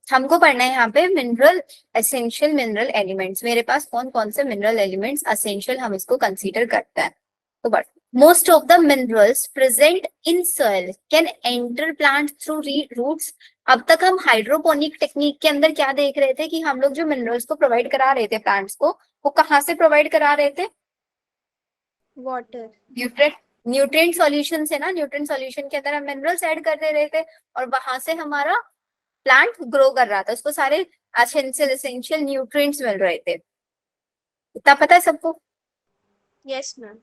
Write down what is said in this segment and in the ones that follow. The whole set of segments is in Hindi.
हमको पढ़ना है यहाँ पे मिनरल एसेंशियल मिनरल एलिमेंट्स। मेरे पास कौन कौन से मिनरल एलिमेंट्स एसेंशियल हम इसको कंसीडर करते हैं। तो but most of the minerals present in soil can enter plant through roots. अब तक हम हाइड्रोपोनिक टेक्निक के अंदर क्या देख रहे थे कि हम लोग जो मिनरल्स को प्रोवाइड करा रहे थे प्लांट्स को, वो कहाँ से प्रोवाइड करा रहे थे? वाटर, न्यूट्रिएंट सॉल्यूशन से ना। न्यूट्रिएंट सॉल्यूशन के अंदर हम मिनरल्स ऐड कर दे रहे थे और वहां से हमारा प्लांट ग्रो कर रहा था, उसको सारे एसेंशियल न्यूट्रिएंट्स मिल रहे थे। इतना पता है सबको? Yes ma'am.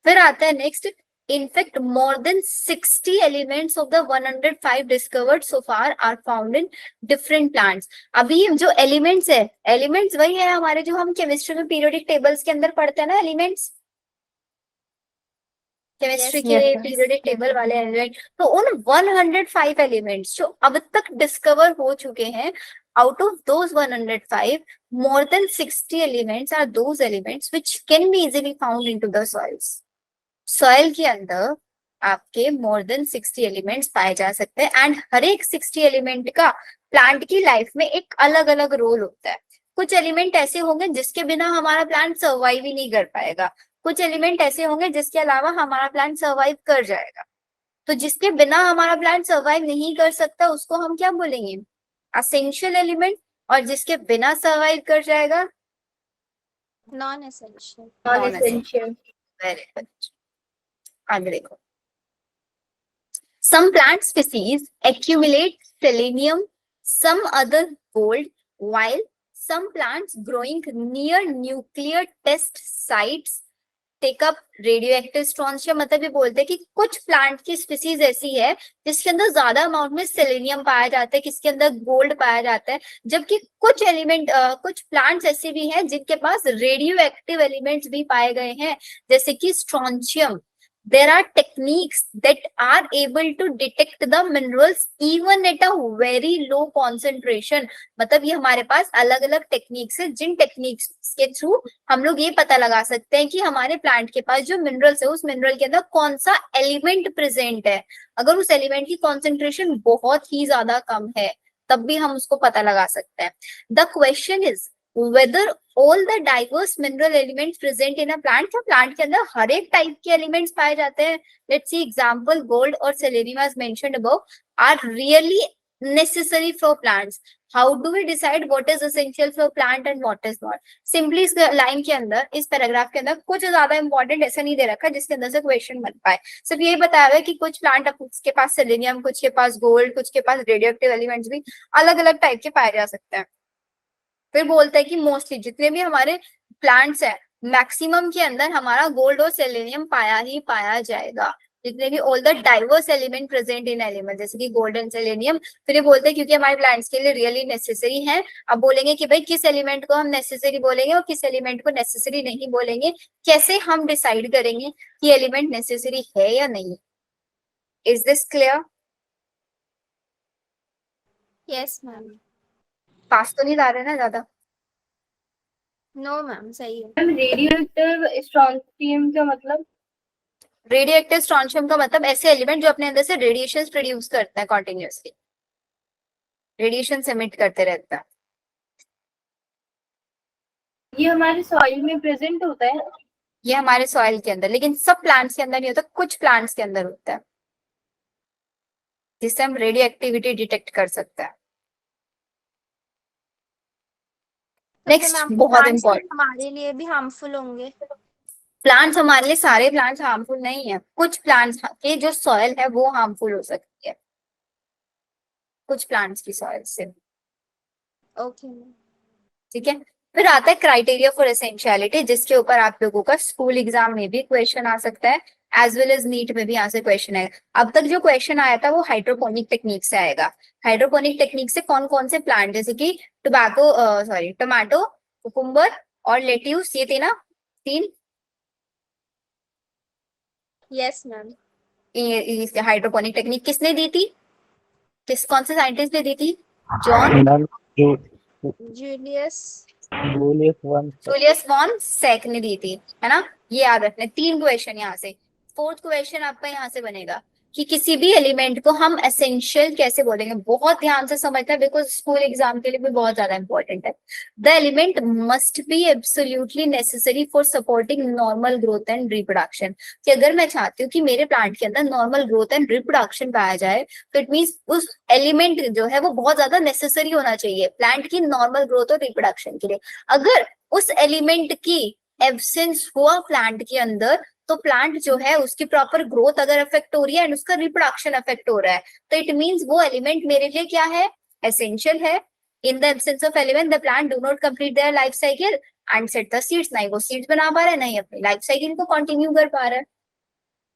फिर आता है next, in fact more than 60 elements of the 105 discovered so far are found in different plants। अभी जो एलिमेंट्स है, एलिमेंट्स वही है हमारे जो हम केमिस्ट्री में पीरियोडिक टेबल्स के अंदर पढ़ते हैं ना, एलिमेंट्स, केमिस्ट्री के पीरियोडिक टेबल वाले एलिमेंट। तो उन 105 एलिमेंट्स जो अब तक डिस्कवर हो चुके हैं, out of those 105 more than 60 elements are those elements which can be easily found into the soils। Soil के अंदर आपके मोर देन 60 एलिमेंट्स पाए जा सकते हैं एंड हर एक 60 एलिमेंट का प्लांट की लाइफ में एक अलग अलग रोल होता है। कुछ एलिमेंट ऐसे होंगे जिसके बिना हमारा प्लांट सर्वाइव ही नहीं कर पाएगा, कुछ एलिमेंट ऐसे होंगे जिसके अलावा हमारा प्लांट सर्वाइव कर जाएगा। तो जिसके बिना हमारा प्लांट सर्वाइव नहीं कर सकता उसको हम क्या बोलेंगे? Essential element. और जिसके बिना सर्वाइव कर जाएगा? Non essential. Non essential. Very good. आगे देखो, some plant species accumulate selenium, some other gold, while some plants growing near nuclear test sites take up radioactive strontium। मतलब ये बोलते हैं कि कुछ प्लांट की स्पीसीज ऐसी है जिसके अंदर ज्यादा अमाउंट में सेलेनियम पाया जाता है, किसके अंदर गोल्ड पाया जाता है, जबकि कुछ एलिमेंट कुछ प्लांट्स ऐसे भी हैं जिनके पास रेडियो एक्टिव एलिमेंट्स भी पाए गए हैं, जैसे कि strontium. There are techniques that are able to detect the minerals even at a very low concentration। मतलब ये हमारे पास अलग अलग टेक्निक्स है, जिन टेक्निक्स के थ्रू हम लोग ये पता लगा सकते हैं कि हमारे प्लांट के पास जो मिनरल्स है उस मिनरल के अंदर कौन सा एलिमेंट प्रेजेंट है। अगर उस एलिमेंट की कॉन्सेंट्रेशन बहुत ही ज्यादा कम है तब भी हम उसको पता लगा सकते हैं। The question is whether all the diverse mineral elements present in a plant, क्या प्लांट के अंदर हर एक टाइप के एलिमेंट्स पाए जाते हैं? लेट्स सी एग्जांपल, गोल्ड और selenium as mentioned above are really necessary for plants। how do we decide what is essential for plant and what is not? Simply इस लाइन के अंदर, इस पैराग्राफ के अंदर कुछ ज्यादा इंपॉर्टेंट ऐसा नहीं दे रखा जिसके अंदर से क्वेश्चन बन पाए। सिर्फ यही बताया हुआ है कि कुछ प्लांट के पास सेलेनियम, कुछ के पास गोल्ड, कुछ के पास रेडियो एक्टिव एलिमेंट्स भी अलग अलग टाइप के पाए जा सकते हैं। फिर बोलता है कि मोस्टली जितने भी हमारे प्लांट्स हैं मैक्सिमम के अंदर हमारा गोल्ड और सेलेनियम पाया ही पाया जाएगा, जितने भी all the diverse element present in element, जैसे कि गोल्ड एंड सेलेनियम। फिर ये बोलते हैं क्योंकि हमारे प्लांट्स के लिए रियली नेसेसरी है। अब बोलेंगे कि भाई किस एलिमेंट को हम नेसेसरी बोलेंगे और किस एलिमेंट को नेसेसरी नहीं बोलेंगे, कैसे हम डिसाइड करेंगे कि एलिमेंट नेसेसरी है या नहीं। Is this clear? Yes ma'am. Pass तो नहीं ला रहे ना ज्यादा? नो मैम, सही है। रेडियो एक्टिव स्ट्रॉन्शियम का मतलब? रेडियो एक्टिव स्ट्रॉन्शियम का मतलब ऐसे एलिमेंट जो अपने अंदर से रेडिएशन प्रोड्यूस करते हैं, कॉन्टिन्यूसली रेडिएशन एमिट करते रहता है। ये हमारे सॉइल में प्रेजेंट होता है? ये हमारे सॉइल के अंदर, लेकिन सब प्लांट्स के अंदर नहीं होता, कुछ प्लांट्स के अंदर होता है जिससे हम रेडियो एक्टिविटी डिटेक्ट कर सकते हैं। नेक्स्ट बहुत इंपॉर्टेंट, हमारे लिए भी हार्मफुल होंगे? प्लांट्स हमारे लिए, सारे प्लांट्स हार्मफुल नहीं है, कुछ प्लांट्स के जो सॉइल है वो हार्मफुल हो सकती है, कुछ प्लांट्स की सॉइल से। ओके। ठीक है। फिर आता है क्राइटेरिया फॉर एसेंशियलिटी, जिसके ऊपर आप लोगों का स्कूल एग्जाम में भी क्वेश्चन आ सकता है, एज वेल एज नीट में भी यहाँ से क्वेश्चन आएगा। अब तक जो क्वेश्चन आया था वो हाइड्रोपोनिक टेक्निक से आएगा। हाइड्रोपोनिक टेक्निक से कौन कौन से प्लांट, जैसे कि टमाटो, कुकुम्बर और लेट्यूस, ये थे ना तीन? Yes ma'am. ये हाइड्रोपोनिक टेक्निक किसने दी थी, कौन से साइंटिस्ट ने दी थी? जॉन जूलियस वॉन सैक ने दी थी, है ना? ये याद रखना, तीन क्वेश्चन यहाँ से। फोर्थ क्वेश्चन आपका यहाँ से बनेगा कि किसी भी एलिमेंट को हम एसेंशियल कैसे बोलेंगे, बहुत ध्यान से समझना है बिकॉज स्कूल एग्जाम के लिए भी बहुत ज्यादा इंपॉर्टेंट है। The element must be absolutely necessary for supporting normal growth and reproduction. कि अगर मैं चाहती हूँ कि मेरे प्लांट के अंदर नॉर्मल ग्रोथ एंड रिप्रोडक्शन पाया जाए तो इट मीन्स उस एलिमेंट जो है वो बहुत ज्यादा नेसेसरी होना चाहिए प्लांट की नॉर्मल ग्रोथ और रिप्रोडक्शन के लिए। अगर उस एलिमेंट की एब्सेंस हुआ प्लांट के अंदर तो प्लांट जो है उसकी प्रॉपर ग्रोथ अगर अफेक्ट हो रही है एंड उसका रिप्रोडक्शन अफेक्ट हो रहा है तो इट मींस वो एलिमेंट मेरे लिए क्या है, एसेंशियल है। In the absence of element the plant do not complete their life cycle and set the seeds. नहीं वो सीड्स बना पा रहा है, नहीं अपनी लाइफ साइकिल को कंटिन्यू कर पा रहा है।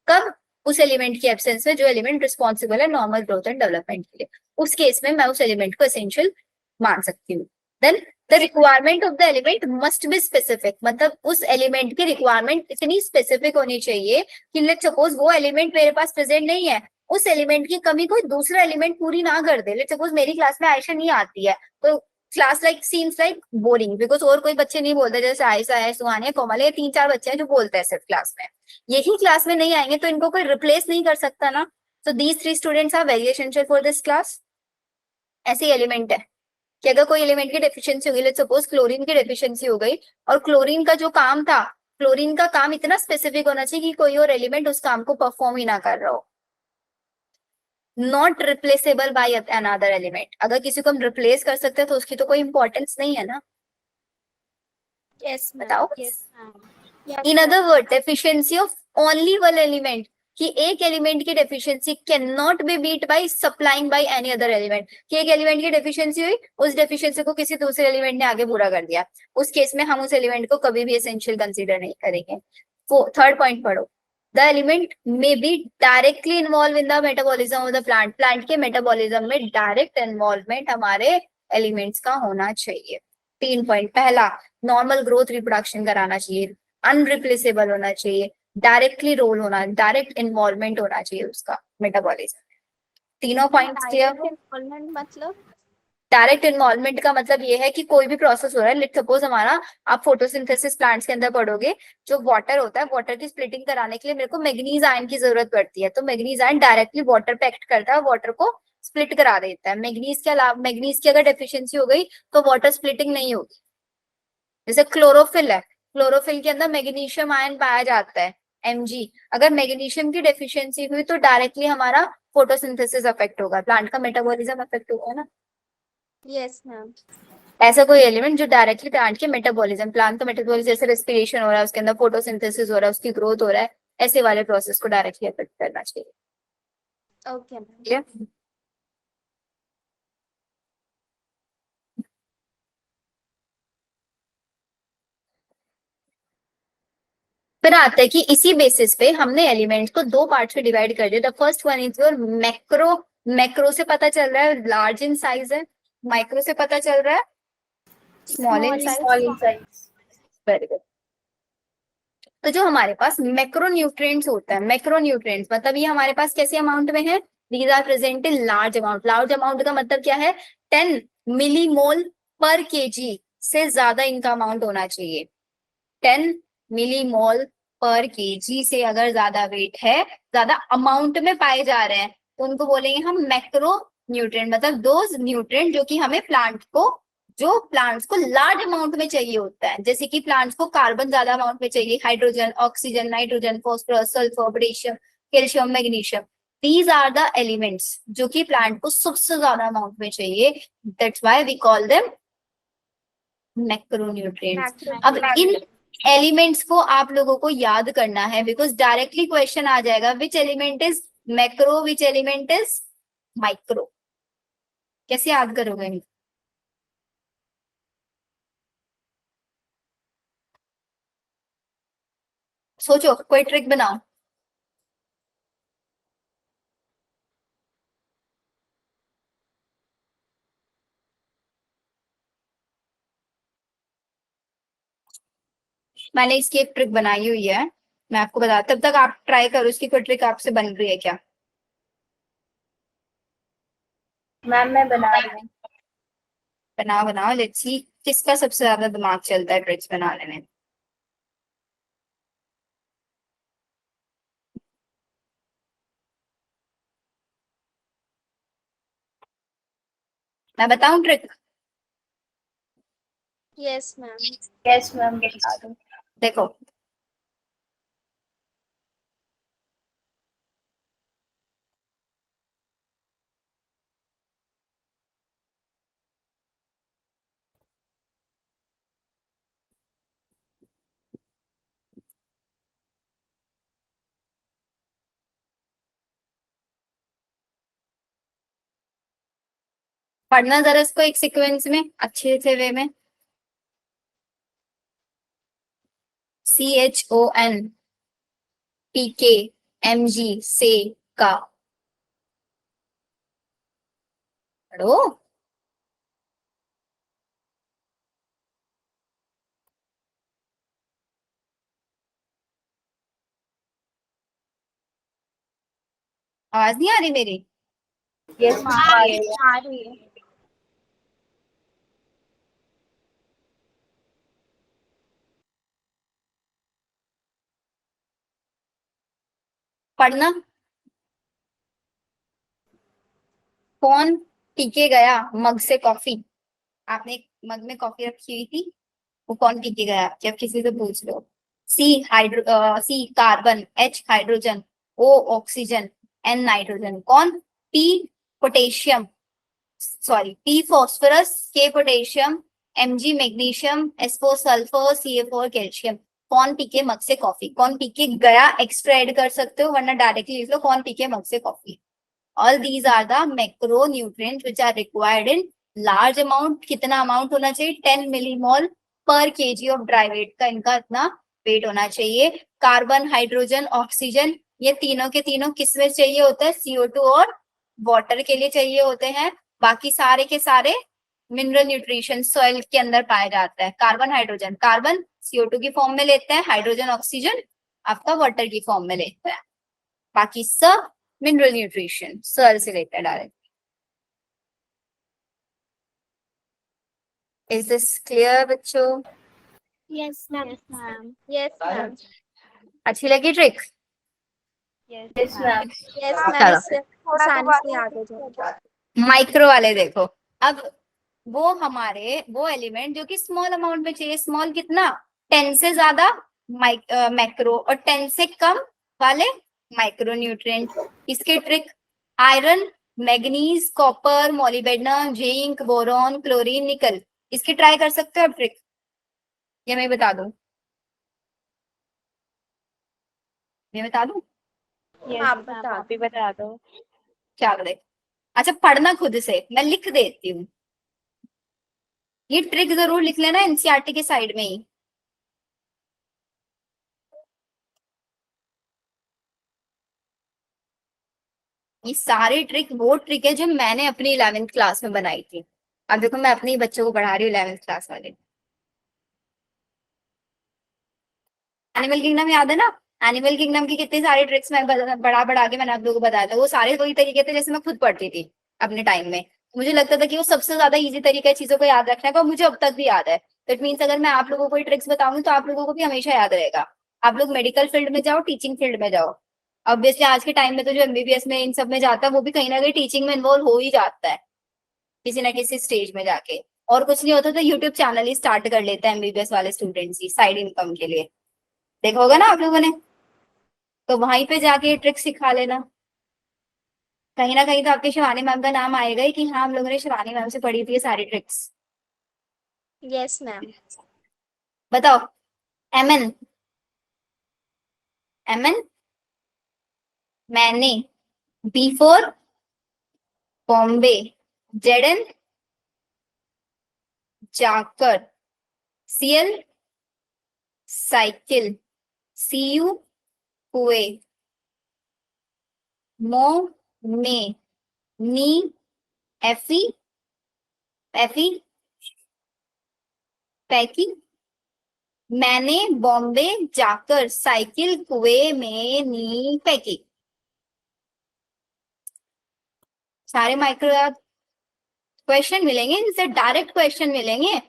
कब? उस एलिमेंट की एब्सेंस में जो एलिमेंट रिस्पॉन्सिबल है नॉर्मल ग्रोथ एंड डेवलपमेंट के लिए, उस केस में मैं उस एलिमेंट को एसेंशियल मान सकती हूँ। Then the requirement of the element must be specific, मतलब उस एलिमेंट की रिक्वायरमेंट इतनी स्पेसिफिक होनी चाहिए कि लेट सपोज वो एलिमेंट मेरे पास प्रेजेंट नहीं है, उस एलिमेंट की कमी कोई दूसरा एलिमेंट पूरी ना कर दे। लेट सपोज मेरी क्लास में आयशा नहीं आती है तो class like seems like boring because और कोई बच्चे नहीं बोलते, जैसे आयशा है, सुहानी, कोमल है, 3-4 बच्चे हैं जो बोलते हैं सिर्फ क्लास में। यही क्लास में नहीं आएंगे तो इनको कोई रिप्लेस नहीं कर सकता ना। तो these 3 students are very essential for this class. ऐसे एलिमेंट है कि अगर कोई एलिमेंट की डेफिशिएंसी हो गई, लेट्स सपोज क्लोरीन की डेफिशिएंसी हो गई और क्लोरीन का जो काम था, क्लोरीन का काम इतना स्पेसिफिक होना चाहिए कि कोई और एलिमेंट उस काम को परफॉर्म ही ना कर रहा हो। Not replaceable by another element. अगर किसी को हम रिप्लेस कर सकते हैं तो उसकी तो कोई इंपॉर्टेंस नहीं है ना। Yes, ma'am. बताओ। Yes, ma'am. Yes, in ma'am. Other word deficiency of only one element, कि एक एलिमेंट की deficiency can not be beat by supplying by any other element. कि एक एलिमेंट की डेफिशिएंसी हुई, उस डेफिशिएंसी को किसी दूसरे एलिमेंट ने आगे पूरा कर दिया, उस केस में हम उस एलिमेंट को कभी भी एसेंशियल कंसीडर नहीं करेंगे। वो थर्ड पॉइंट पढ़ो। The element may be directly involve in the metabolism of the plant. Plant के मेटाबॉलिज्म में डायरेक्ट इन्वॉल्वमेंट हमारे एलिमेंट्स का होना चाहिए। 3 पॉइंट। पहला, नॉर्मल ग्रोथ रिप्रोडक्शन कराना चाहिए, अनरिप्लेसेबल होना चाहिए, डायरेक्टली रोल होना, डायरेक्ट इन्वॉल्वमेंट होना चाहिए उसका मेटाबॉलिज्म। तीनों पॉइंट्स क्लियर Direct involvement मतलब? डायरेक्ट इन्वॉल्वमेंट का मतलब ये है कि कोई भी प्रोसेस हो रहा है, लेट सपोज हमारा, आप फोटोसिंथेसिस प्लांट्स के अंदर पढ़ोगे, जो वाटर होता है, वाटर की स्प्लिटिंग कराने के लिए मेरे को मैग्नीज आयन की जरूरत पड़ती है, तो मैग्नीज आयन डायरेक्टली वाटर पे एक्ट करता है, वाटर को स्प्लिट करा देता है। मैग्नीज के अलावा, मैग्नीज की अगर डेफिशिएंसी हो गई तो वाटर स्प्लिटिंग नहीं होगी। जैसे क्लोरोफिल है, क्लोरोफिल के अंदर मैग्नीशियम आयन पाया जाता है Mg। अगर मैग्नीशियम की डेफिशिएंसी हुई तो डायरेक्टली हमारा फोटोसिंथेसिस अफेक्ट होगा, प्लांट का मेटाबॉलिज्म अफेक्ट होगा ना। Yes, ma'am. ऐसा कोई एलिमेंट जो डायरेक्टली प्लांट के मेटाबॉलिज्म, प्लांट का मेटाबॉलिज्म जैसे रेस्पिरेशन हो रहा है, उसके अंदर फोटोसिंथेसिस हो रहा है, उसकी ग्रोथ हो रहा है, ऐसे वाले प्रोसेस को डायरेक्टली अफेक्ट करना चाहिए। Okay, ma'am. क्लियर? फिर आता है कि इसी बेसिस पे हमने एलिमेंट्स को 2 पार्ट्स में डिवाइड कर दिया। The first one is your macro. Macro से पता चल रहा है लार्ज इन साइज है, माइक्रो से पता चल रहा है small in size. Small in size. Very good. तो जो हमारे पास मैक्रो न्यूट्रिएंट्स होता है, मैक्रो न्यूट्रिएंट्स मतलब ये हमारे पास कैसे अमाउंट में है, these are present in large amount. Large amount का मतलब क्या है, 10 मिलीमोल पर केजी से ज्यादा इनका अमाउंट होना चाहिए। 10 मिलीमोल पर केजी से अगर ज्यादा वेट है, ज्यादा अमाउंट में पाए जा रहे हैं, तो उनको बोलेंगे हम मैक्रो न्यूट्रिएंट। मतलब दोज न्यूट्रिएंट जो कि हमें प्लांट को, जो प्लांट्स को लार्ज अमाउंट में चाहिए होता है। जैसे कि प्लांट्स को कार्बन ज्यादा अमाउंट में चाहिए, hydrogen, oxygen, nitrogen, phosphorus, sulphur, potassium, calcium, magnesium. These are the elements जो कि प्लांट को सबसे ज्यादा अमाउंट में चाहिए। That's why we call them macronutrients. अब इन एलिमेंट्स को आप लोगों को याद करना है बिकॉज डायरेक्टली क्वेश्चन आ जाएगा, which element is macro, which element is micro. कैसे याद करोगे? सोचो, कोई ट्रिक बनाओ। मैंने इसकी एक ट्रिक बनाई हुई है, मैं आपको बता, तब तक आप ट्राई करो इसकी कोई ट्रिक आपसे बन रही है क्या। मैम मैं बना रही हूँ। बनाओ बनाओ, लेट्स सी किसका सबसे ज्यादा दिमाग चलता है ट्रिक्स बनाने में। मैं बताऊं trick? Yes, ma'am. Yes ma'am बता दो। देखो, पढ़ना जरा इसको एक सीक्वेंस में अच्छे से वे में। CHON PKMG से का पढ़ो। आवाज नहीं आ रही मेरी? यस मैम आ रही है। आ रही है। पढ़ना। कौन पी के गया मग से कॉफी? आपने एक मग में कॉफी रखी हुई थी, वो कौन पी के गया? जब किसी से पूछ लो। C carbon, H hydrogen, O oxygen, N nitrogen. कौन? P potassium, sorry P phosphorus, K potassium, Mg magnesium, S4 sulphur, CA4 calcium. कौन पी के मग से कॉफी? कौन पी के गया एक्स्ट्रा ऐड कर सकते हो, वरना डायरेक्टली लिख लो कौन पी के मग से coffee. All these are the macronutrients which are required in large amount। कितना अमाउंट होना चाहिए? 10 मिलीमोल पर केजी ऑफ ड्राई वेट का इनका इतना वेट होना चाहिए। कार्बन, हाइड्रोजन, ऑक्सीजन, ये तीनों के तीनों किस में चाहिए होता है? CO2 और वाटर के लिए चाहिए होते हैं। बाकी सारे के सारे मिनरल न्यूट्रिशन सॉइल के अंदर पाया जाता है। कार्बन हाइड्रोजन, कार्बन CO2 की फॉर्म में लेते हैं, हाइड्रोजन ऑक्सीजन आपका वाटर की फॉर्म में लेते हैं। बाकी सब मिनरल न्यूट्रिशन सॉइल से रिलेटेड आ रहे। इज दिस क्लियर बच्चों? Yes, ma'am. Yes, ma'am. अच्छी लगी trick? Yes ma'am. Yes, ma'am. चलो इससे आसानी से आगे जाओ। माइक्रो वाले देखो। अब वो हमारे वो एलिमेंट जो कि स्मॉल अमाउंट में चाहिए, स्मॉल कितना? 10 से ज्यादा मैक्रो और 10 से कम वाले माइक्रो न्यूट्रिएंट। इसके trick: iron, manganese, copper, molybdenum, zinc, boron, chlorine, निकल। इसकी ट्राई कर सकते हो आप ट्रिक, ये मैं बता दूं? मैं बता दूं? आप बता दो। क्या देख, अच्छा पढ़ना खुद से, मैं लिख देती हूँ। ये ट्रिक जरूर लिख लेना एनसीईआरटी के साइड में ही। ये सारे ट्रिक वो ट्रिक है जो मैंने अपनी 11वीं क्लास में बनाई थी। अब देखो मैं अपने ही बच्चों को पढ़ा रही हूँ 11वीं क्लास वाले। एनिमल किंगडम याद है ना? एनिमल किंगडम की कितनी सारी ट्रिक्स मैं बढ़ा बढ़ा के मैंने आप लोगों को बताया था। वो सारे वही तरीके थे जैसे मैं खुद पढ़ती थी अपने टाइम में। मुझे लगता था कि वो सबसे ज्यादा इजी तरीका है चीजों को याद रखने का, और मुझे अब तक भी याद है। तो इट मीन्स अगर मैं आप लोगों को कोई ट्रिक्स बताऊंगी तो आप लोगों को भी हमेशा याद रहेगा। आप लोग मेडिकल फील्ड में जाओ, टीचिंग फील्ड में जाओ। ऑब्वियसली आज के टाइम में तो जो MBBS में इन सब में जाता है वो भी कहीं ना कहीं टीचिंग में इन्वॉल्व हो ही जाता है किसी ना किसी स्टेज में जाके। और कुछ नहीं होता तो यूट्यूब चैनल ही स्टार्ट कर लेते हैं MBBS वाले स्टूडेंट्स ही साइड इनकम के लिए। देखा होगा ना आप लोगों ने, तो वहीं पे जाके ये ट्रिक सिखा लेना। कहीं ना कहीं तो आपके शिवानी मैम का नाम आएगा ही कि हाँ हम लोगों ने शिवानी मैम से पढ़ी थी ये सारी ट्रिक्स। Yes, ma'am. बताओ। MN, MN मैंने, B4 बॉम्बे, ZN जाकर, CL साइकिल, CU कुएं, मो में, नी FE FE पैकिंग। मैंने बॉम्बे जाकर साइकिल कुएं में नी फेंकी। सारे माइक्रो क्वेश्चन मिलेंगे, इनसे डायरेक्ट क्वेश्चन मिलेंगे।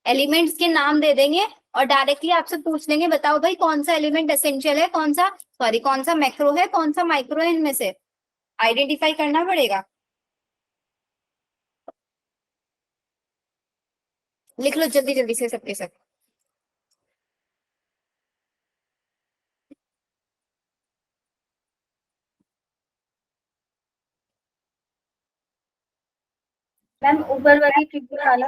एलिमेंट्स के नाम दे देंगे और डायरेक्टली आपसे पूछ लेंगे बताओ भाई कौन सा एलिमेंट एसेंशियल है, कौन सा सॉरी कौन सा मैक्रो है, कौन सा माइक्रो है, इनमें से आइडेंटिफाई करना पड़ेगा। लिख लो जल्दी जल्दी से सबके सब। मैम ऊपर वाली ट्रिपल वाला।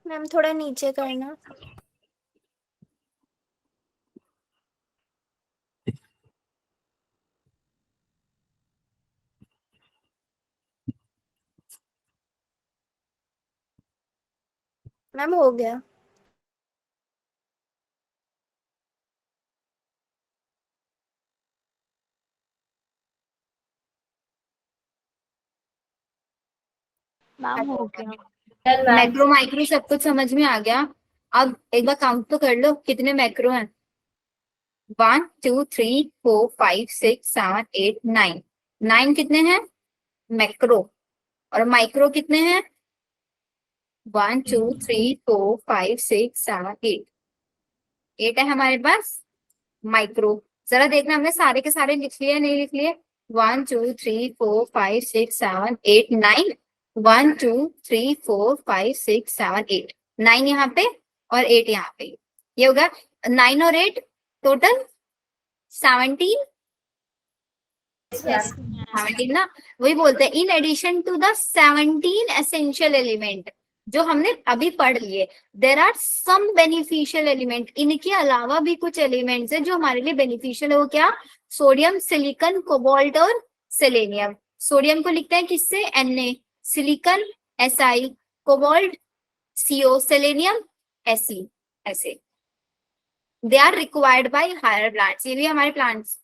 मैम थोड़ा नीचे करना। मैम हो गया। मैम हो गया। Done ma'am. मैक्रो माइक्रो सब कुछ समझ में आ गया। अब एक बार काउंट तो कर लो कितने मैक्रो हैं। 1 2 3 4 5 6 7 8 9। 9 कितने हैं मैक्रो, और माइक्रो कितने हैं 1 2 3 4 5 6 7 8। 8 है हमारे पास माइक्रो। जरा देखना हमने सारे के सारे लिख लिए नहीं लिख लिए। 1 2 3 4 5 6 7 8 9। 1 2 3 4 5 6 7 8। 9 यहाँ पे और 8 यहाँ पे, ये होगा 9 और 8 टोटल 17। यस 17 ना, वही बोलते हैं in addition to the 17 essential element जो हमने अभी पढ़ लिए, there are some beneficial element. इनके अलावा भी कुछ एलिमेंट्स है जो हमारे लिए बेनिफिशियल है। वो क्या? सोडियम, सिलिकॉन, कोबाल्ट और सेलेनियम। सोडियम को लिखते हैं किससे? Na, silicon Si, cobalt Co, selenium Se। ऐसे they are required by higher plants, ये भी हमारे प्लांट्स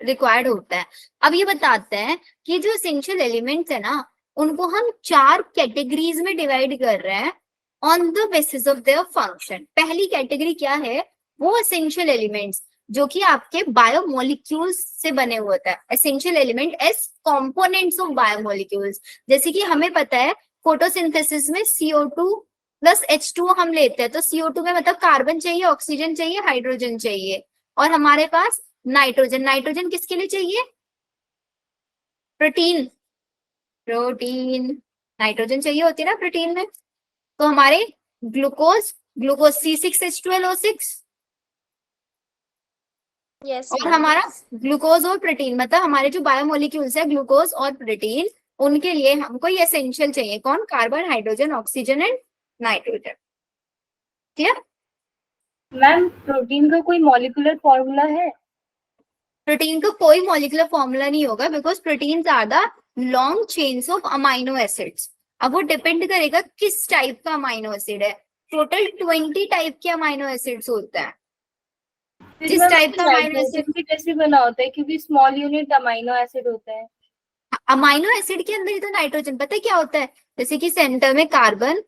रिक्वायर्ड होता है। अब ये बताते हैं कि जो एसेंशियल एलिमेंट्स है ना, उनको हम 4 कैटेगरीज में डिवाइड कर रहे हैं on the basis of their function. पहली कैटेगरी क्या है? वो एसेंशियल एलिमेंट्स जो कि आपके बायोमोलिक्यूल्स से बने हुए होता है। Essential element as components of biomolecules. जैसे कि हमें पता है फोटोसिंथेसिस में CO2 प्लस H2 हम लेते हैं, तो CO2 में मतलब कार्बन चाहिए, ऑक्सीजन चाहिए, हाइड्रोजन चाहिए, और हमारे पास नाइट्रोजन। नाइट्रोजन किसके लिए चाहिए? प्रोटीन। प्रोटीन नाइट्रोजन चाहिए होती है ना प्रोटीन में। तो हमारे ग्लूकोज, ग्लूकोज C6H12O6, यस और मैम। हमारा ग्लूकोज और प्रोटीन, मतलब हमारे जो बायोमोलिक्यूल्स है ग्लूकोज और प्रोटीन, उनके लिए हमको ये एसेंशियल चाहिए। कौन? Carbon, hydrogen, oxygen and nitrogen. Clear? Ma'am protein का कोई मॉलिक्यूलर फॉर्मूला है? प्रोटीन का कोई मॉलिक्यूलर फॉर्मूला नहीं होगा, because proteins are the long chains of amino acids. अब वो डिपेंड करेगा किस टाइप का अमाइनो एसिड है। टोटल 20 टाइप के अमाइनो एसिड्स होते हैं। फिर जिस मैम टाइप का अमाइनो नाइट्रोजन एसिड, भी कैसे बना होता है, क्योंकि स्मॉल यूनिट अमाइनो एसिड होता है। अमाइनो एसिड के अंदर ही तो नाइट्रोजन, पता है क्या होता है? जैसे कि सेंटर में कार्बन,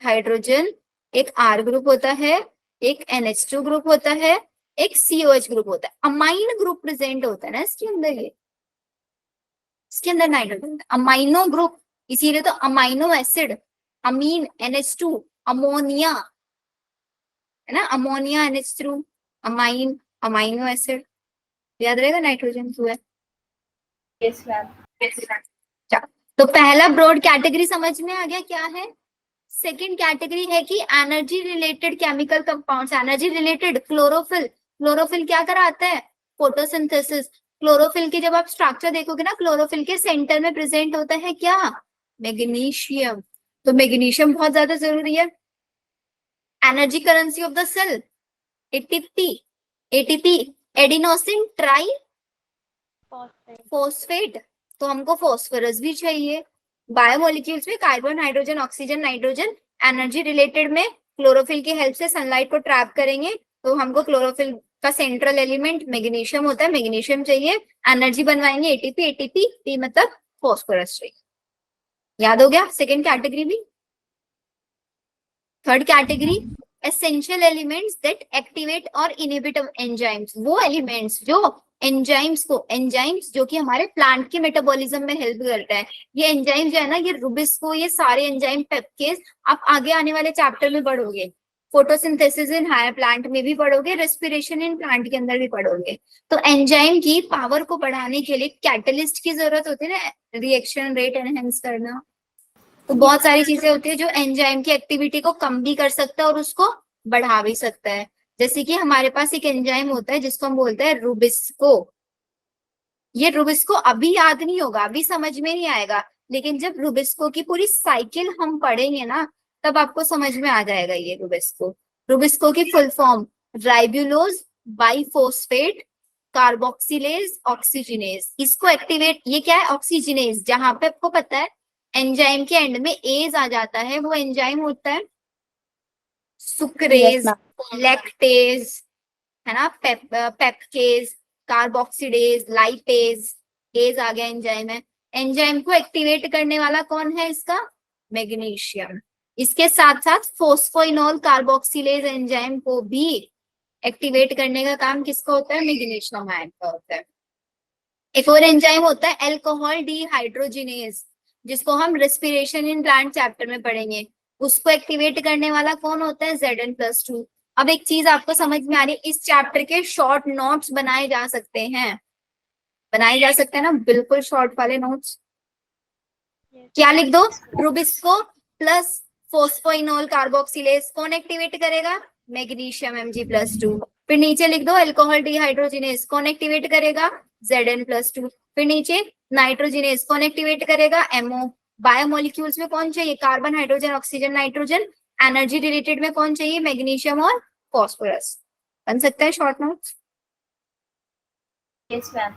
हाइड्रोजन, एक R ग्रुप होता है, एक NH2 ग्रुप होता है, एक COH ग्रुप होता है। अमाइन ग्रुप प्रेजेंट होता है ना इसके अंदर, ये इसके अंदर नाइट्रोजन अमाइनो ग्रुप, इसीलिए तो अमाइनो एसिड, अमीन NH2, अमोनिया है ना, ammonia NH2, amine, amino acid, याद रहेगा नाइट्रोजन टू है। Yes ma'am. तो पहला ब्रॉड कैटेगरी समझ में आ गया क्या है। सेकंड कैटेगरी है कि energy related chemical compounds. Energy related chlorophyll. Chlorophyll क्या कराता है? फोटोसिंथेसिस। क्लोरोफिल की जब आप स्ट्रक्चर देखोगे ना, क्लोरोफिल के सेंटर में प्रेजेंट होता है क्या? मैग्नीशियम। तो मैग्नीशियम बहुत ज्यादा जरूरी है। Energy currency of the cell ATP. ATP adenosine triphosphate, तो हमको फॉस्फोरस भी चाहिए। बायोमोलिक्यूल्स में carbon, hydrogen, oxygen, nitrogen. Energy related में क्लोरोफिल की हेल्प से सनलाइट को ट्रैप करेंगे, तो हमको क्लोरोफिल का सेंट्रल एलिमेंट मैग्नीशियम होता है, मैग्नीशियम चाहिए, एनर्जी बनवाएंगे एटीपी, एटीपी पी मतलब फॉस्फोरस चाहिए। याद हो गया सेकेंड कैटेगरी भी। Third category, essential elements that activate और इनहिबिट एंजाइम्स, वो एलिमेंट्स जो एंजाइम्स जो कि हमारे प्लांट के मेटाबॉलिज्म में हेल्प करता है। ये एंजाइम जो है ना, ये रुबिस्को, ये सारे एंजाइम पेप्केज आप आगे आने वाले चैप्टर में पढ़ोगे, फोटोसिंथेसिस इन हायर प्लांट में भी पढ़ोगे, रेस्पिरेशन इन प्लांट के अंदर भी पढ़ोगे। तो एंजाइम की पावर को बढ़ाने के लिए कैटलिस्ट की जरूरत होती है ना, रिएक्शन रेट एनहेंस करना। तो बहुत सारी चीजें होती है जो एंजाइम की एक्टिविटी को कम भी कर सकता है और उसको बढ़ा भी सकता है। जैसे कि हमारे पास एक एंजाइम होता है जिसको हम बोलते हैं रुबिस्को। ये रुबिस्को अभी याद नहीं होगा, अभी समझ में नहीं आएगा, लेकिन जब रुबिस्को की पूरी साइकिल हम पढ़ेंगे ना, तब आपको समझ में आ जाएगा ये रुबिस्को। रुबिस्को की फुल फॉर्म राइबुलोज बाइफोस्फेट कार्बोक्सिलेज ऑक्सीजिनेज। इसको एक्टिवेट, ये क्या है, ऑक्सीजिनेज। जहां पे आपको पता है एंजाइम के एंड में एज आ जाता है, वो एंजाइम होता है सुक्रेज, लैक्टेज, है ना, पेप्केज, कार्बोक्सिडेज, लाइपेज, एज आ गया एंजाइम है। एंजाइम को एक्टिवेट करने वाला कौन है इसका, मैग्नीशियम। इसके साथ साथ फोस्फोइनोल कार्बोक्सिलेज एंजाइम को भी एक्टिवेट करने का काम किसका होता है, मैग्नीशियम आयन का होता है। एक और एंजाइम होता है अल्कोहल डीहाइड्रोजिनेज, जिसको हम रेस्पिरेशन इन प्लांट चैप्टर में पढ़ेंगे। उसको एक्टिवेट करने वाला कौन होता है, Zn+2। अब एक चीज आपको समझ में आ रही है, इस चैप्टर के शॉर्ट नोट्स बनाए जा सकते हैं, बनाए जा सकते हैं ना, बिल्कुल शॉर्ट वाले नोट्स। क्या लिख दो, रुबिस्को प्लस फोस्फोइनोल कार्बोक्सिलेज कौन एक्टिवेट करेगा, मैग्नीशियम Mg+2। फिर नीचे लिख दो अल्कोहल डीहाइड्रोजिनेज कौन एक्टिवेट करेगा, Zn+2। फिर नीचे नाइट्रोजिनेज कौन एक्टिवेट करेगा, MO। बायोमोलिक्यूल्स में कौन चाहिए, carbon, hydrogen, oxygen, nitrogen. Energy related में कौन चाहिए, मैग्नीशियम और फॉस्फोरस। बन सकता है शॉर्ट नोट्स, यस मैम।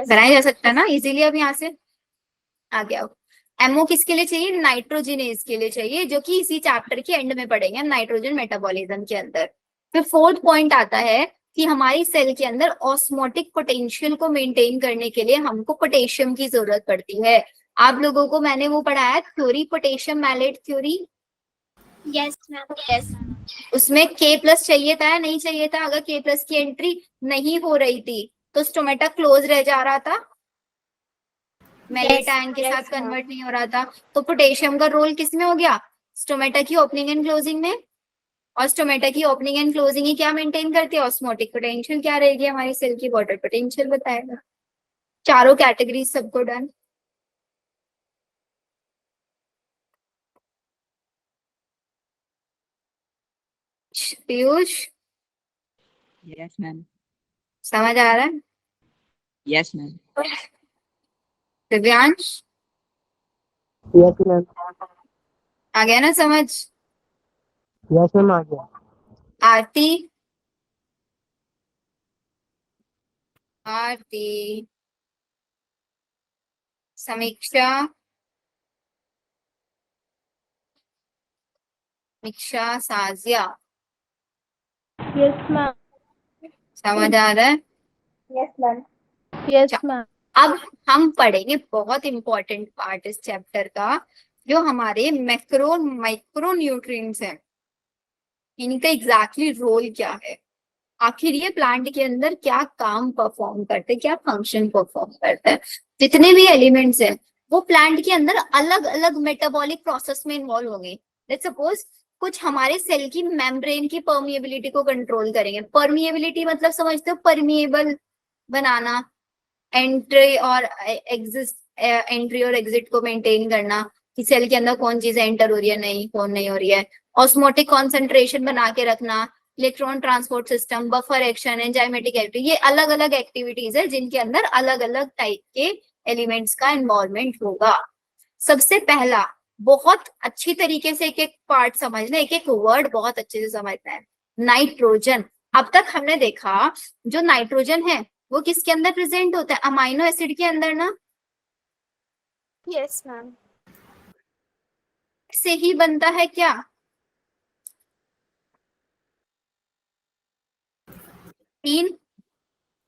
बनाया जा सकता है ना इजीली। अब यहाँ से आ गया। एमओ किसके लिए चाहिए, नाइट्रोजिनेज के लिए चाहिए, जो कि इसी चैप्टर के एंड में पढ़ेंगे हम, नाइट्रोजन मेटाबॉलिज्म के अंदर। फिर फोर्थ पॉइंट आता है कि हमारी सेल के अंदर ऑस्मोटिक पोटेंशियल को मेंटेन करने के लिए हमको पोटेशियम की जरूरत पड़ती है। आप लोगों को मैंने वो पढ़ाया theory, potassium malate theory. Yes ma'am, yes. उसमें K+ चाहिए था या नहीं चाहिए था, अगर K+ की एंट्री नहीं हो रही थी तो स्टोमेटा क्लोज रह जा रहा था, मैलेट आयन के साथ कन्वर्ट नहीं हो रहा था। तो पोटेशियम का रोल किसमें हो गया, स्टोमेटा की ओपनिंग एंड क्लोजिंग में। और स्टोमेटा की ओपनिंग एंड क्लोजिंग ही क्या मेंटेन करती है, ऑस्मोटिक पोटेंशियल। क्या रहेगी हमारी सेल की, वाटर पोटेंशियल बताएगा। चारों कैटेगरी सबको डन। Piyush yes ma'am. समझ आ रहा है, yes ma'am. Divyansh yes ma'am. आ गया ना समझ। यस मैम आ गया। आरती, आरती, समीक्षा, समीक्षा, साजिया, यस मैम, समझ आ रहा है। Yes ma'am, yes ma'am. अब हम पढ़ेंगे बहुत इंपॉर्टेंट पार्ट इस चैप्टर का, जो हमारे मैक्रो माइक्रो न्यूट्रिएंट्स हैं, इनका एग्जैक्टली रोल क्या है, आखिर ये प्लांट के अंदर क्या काम परफॉर्म करते हैं, क्या फंक्शन परफॉर्म करते हैं। जितने भी एलिमेंट्स हैं वो प्लांट के अंदर अलग अलग मेटाबॉलिक प्रोसेस में इन्वॉल्व होंगे। लेट्स सपोज कुछ हमारे सेल की मेम्ब्रेन की परमिएबिलिटी को कंट्रोल करेंगे। परमिएबिलिटी मतलब समझते हो, परमिएबल बनाना, एंट्री और एग्जिट को मेंटेन करना, कि सेल के अंदर कौन चीज एंटर हो रही है, नहीं कौन नहीं हो रही है। ऑस्मोटिक कॉन्सेंट्रेशन बना के रखना, electron transport system, buffer action, enzymatic activity, ये अलग अलग एक्टिविटीज है जिनके अंदर अलग अलग टाइप के एलिमेंट्स का इन्वॉल्वमेंट होगा। सबसे पहला, बहुत अच्छी तरीके से एक एक पार्ट समझना, एक एक वर्ड बहुत अच्छे से समझना है। नाइट्रोजन। अब तक हमने देखा जो नाइट्रोजन है वो किसके अंदर प्रेजेंट होता है, अमाइनो एसिड के अंदर ना, यस मैम, से ही बनता है क्या, तीन।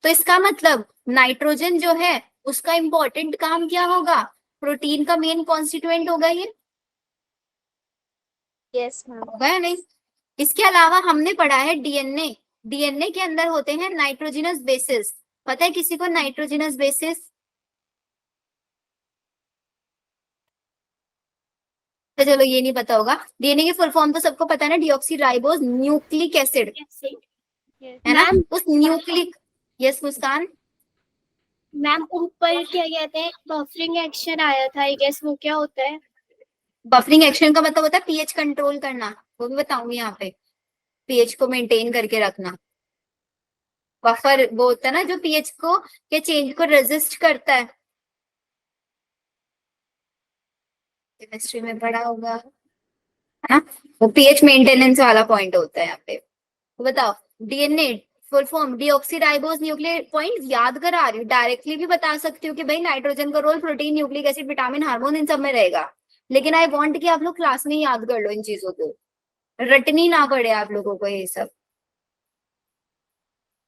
तो इसका मतलब नाइट्रोजन जो है उसका इंपॉर्टेंट काम क्या होगा, प्रोटीन का मेन कॉन्स्टिट्यूएंट होगा ये, Yes, ma'am. होगा या नहीं। इसके अलावा हमने पढ़ा है डीएनए, डीएनए के अंदर होते हैं नाइट्रोजनस बेसिस। पता है किसी को नाइट्रोजनस बेसिस? तो चलो ये नहीं पता होगा, डीएनए की फुल फॉर्म तो सबको पता है ना, deoxy ribose nucleic acid, Yes. है ना। उस न्यूक्लिक, यस मुस्कान, मैम ऊपर क्या कहते हैं, बफरिंग एक्शन आया था, आई गेस वो क्या होता है? बफरिंग एक्शन का मतलब होता है पीएच कंट्रोल करना, वो भी बताऊंगी यहाँ पे, पीएच को मेंटेन करके रखना। बफर वो होता है ना जो पीएच को के चेंज को रेजिस्ट करता है, केमिस्ट्री में पढ़ा होगा, है ना। वो पीएच मेंटेनेंस वाला पॉइंट होता है यहाँ पे। तो बताओ, DNA full form deoxyribose nuclear point याद करा रही हूँ, डायरेक्टली भी बता सकती हूँ कि भाई नाइट्रोजन का role protein, nucleic acid, vitamin, hormone इन सब में रहेगा, लेकिन आई वांट कि आप लोग क्लास में ही याद कर लो इन चीजों को, रटनी ना पड़े आप लोगों को ये सब।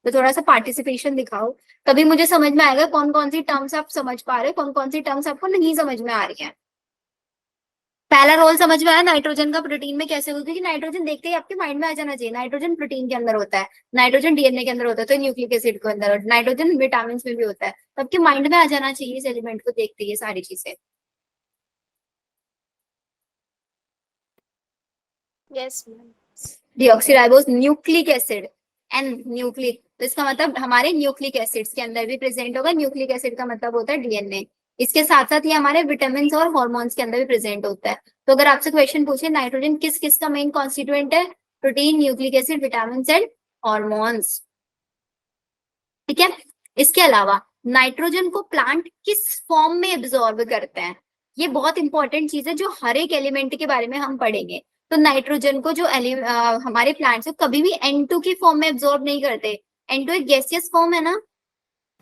तो थोड़ा सा पार्टिसिपेशन दिखाओ, तभी मुझे समझ में आएगा कौन कौन सी टर्म्स आप समझ पा रहे हो, कौन कौन सी टर्म्स आपको नहीं समझ में आ रही है। पहला रोल समझ में आया नाइट्रोजन का प्रोटीन में कैसे होता है, कि नाइट्रोजन देखते ही आपके माइंड में आ जाना चाहिए, नाइट्रोजन प्रोटीन के अंदर होता है, नाइट्रोजन डीएनए के अंदर होता है, तो न्यूक्लिक एसिड के अंदर, नाइट्रोजन विटामिन में भी होता है, तो आपके माइंड में आ जाना चाहिए इस एलिमेंट को देखते ही ये सारी चीजें। Yes, ma'am. Deoxyribose nucleic acid and nucleic, तो इसका मतलब हमारे न्यूक्लिक एसिड्स के अंदर भी प्रेजेंट होगा, न्यूक्लिक एसिड का मतलब होता है डीएनए। इसके साथ साथ ये हमारे विटामिन और हॉर्मोन्स के अंदर भी प्रेजेंट होता है। तो अगर आपसे क्वेश्चन पूछे नाइट्रोजन किस किस का मेन कॉन्स्टिट्यूएंट है, protein, nucleic acid, vitamin and hormones, ठीक है। इसके अलावा नाइट्रोजन को प्लांट किस फॉर्म में एब्जॉर्ब करते हैं, ये बहुत इंपॉर्टेंट चीज है जो हर एक एलिमेंट के बारे में हम पढ़ेंगे। तो नाइट्रोजन को जो हमारे प्लांट्स कभी भी N2 की फॉर्म में एब्जॉर्ब नहीं करते, N2 एक गैसियस फॉर्म है ना,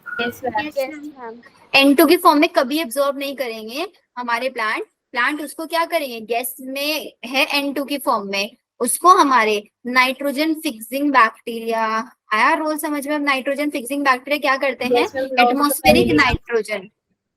Yes, ma'am. Yes, ma'am. N2 की फॉर्म में कभी एब्जॉर्ब नहीं करेंगे हमारे प्लांट, प्लांट उसको क्या करेंगे, गैस में है N2 की फॉर्म में, उसको हमारे नाइट्रोजन फिक्सिंग बैक्टीरिया, आया रोल समझ में। अब नाइट्रोजन फिक्सिंग बैक्टीरिया क्या करते हैं, Yes, ma'am. Lots of atmospheric energy. Nitrogen,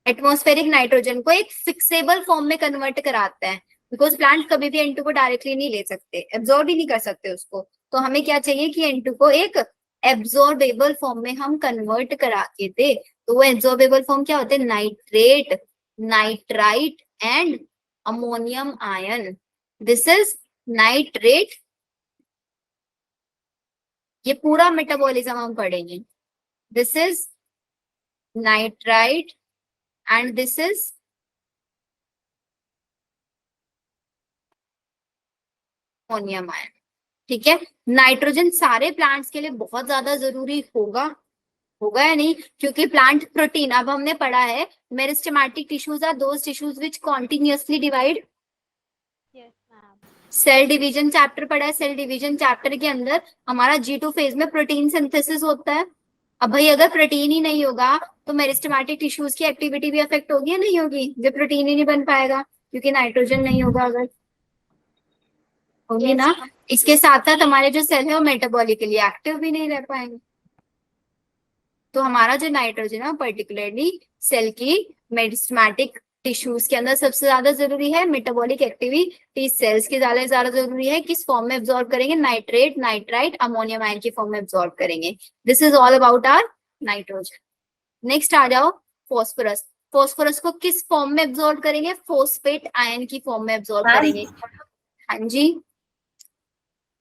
atmospheric nitrogen को एक फिक्सेबल फॉर्म में कन्वर्ट कराते हैं, बिकॉज प्लांट कभी भी N2 को डायरेक्टली नहीं ले सकते, एब्जॉर्ब ही नहीं कर सकते उसको, तो हमें क्या चाहिए कि N2 को एक एब्जॉर्बेबल फॉर्म में हम कन्वर्ट करा के दे। तो वो एब्जॉर्बेबल फॉर्म क्या होते हैं, nitrate, nitrite and ammonium ion, this is nitrate. ये पूरा मेटाबॉलिज्म हम पढ़ेंगे, this is nitrite and this is ammonium ion, ठीक है। नाइट्रोजन सारे प्लांट्स के लिए बहुत ज्यादा जरूरी होगा, होगा या नहीं, क्योंकि प्लांट प्रोटीन, अब हमने पढ़ा है meristematic tissues are those tissues which continuously divide, Yes, ma'am. Cell division chapter पढ़ा है, सेल डिवीजन चैप्टर के अंदर हमारा G2 फेज में प्रोटीन सिंथेसिस होता है। अब भाई अगर प्रोटीन ही नहीं होगा तो मेरिस्टेमेटिक टिश्यूज की एक्टिविटी भी अफेक्ट होगी या नहीं होगी, जब प्रोटीन ही नहीं बन पाएगा क्योंकि नाइट्रोजन नहीं होगा, अगर होगी Yes, ना। ma'am. इसके साथ साथ हमारे जो सेल है वो मेटाबॉलिकली एक्टिव भी नहीं रह पाएंगे। तो हमारा जो नाइट्रोजन है पर्टिकुलरली सेल की मेरिस्टेमेटिक टिश्यूज के अंदर सबसे ज्यादा जरूरी है, मेटाबॉलिक एक्टिविटी सेल्स की ज्यादा ज्यादा जरूरी है, किस फॉर्म में एब्जॉर्ब करेंगे, नाइट्रेट, नाइट्राइट, अमोनियम आयन की फॉर्म में एब्जॉर्ब करेंगे। This is all about our nitrogen. Next आ जाओ फॉस्फोरस, फॉस्फोरस को किस फॉर्म में एब्जॉर्ब करेंगे, फोस्फेट आयन की फॉर्म में एब्जॉर्ब Ma'am, करेंगे। हाँ जी,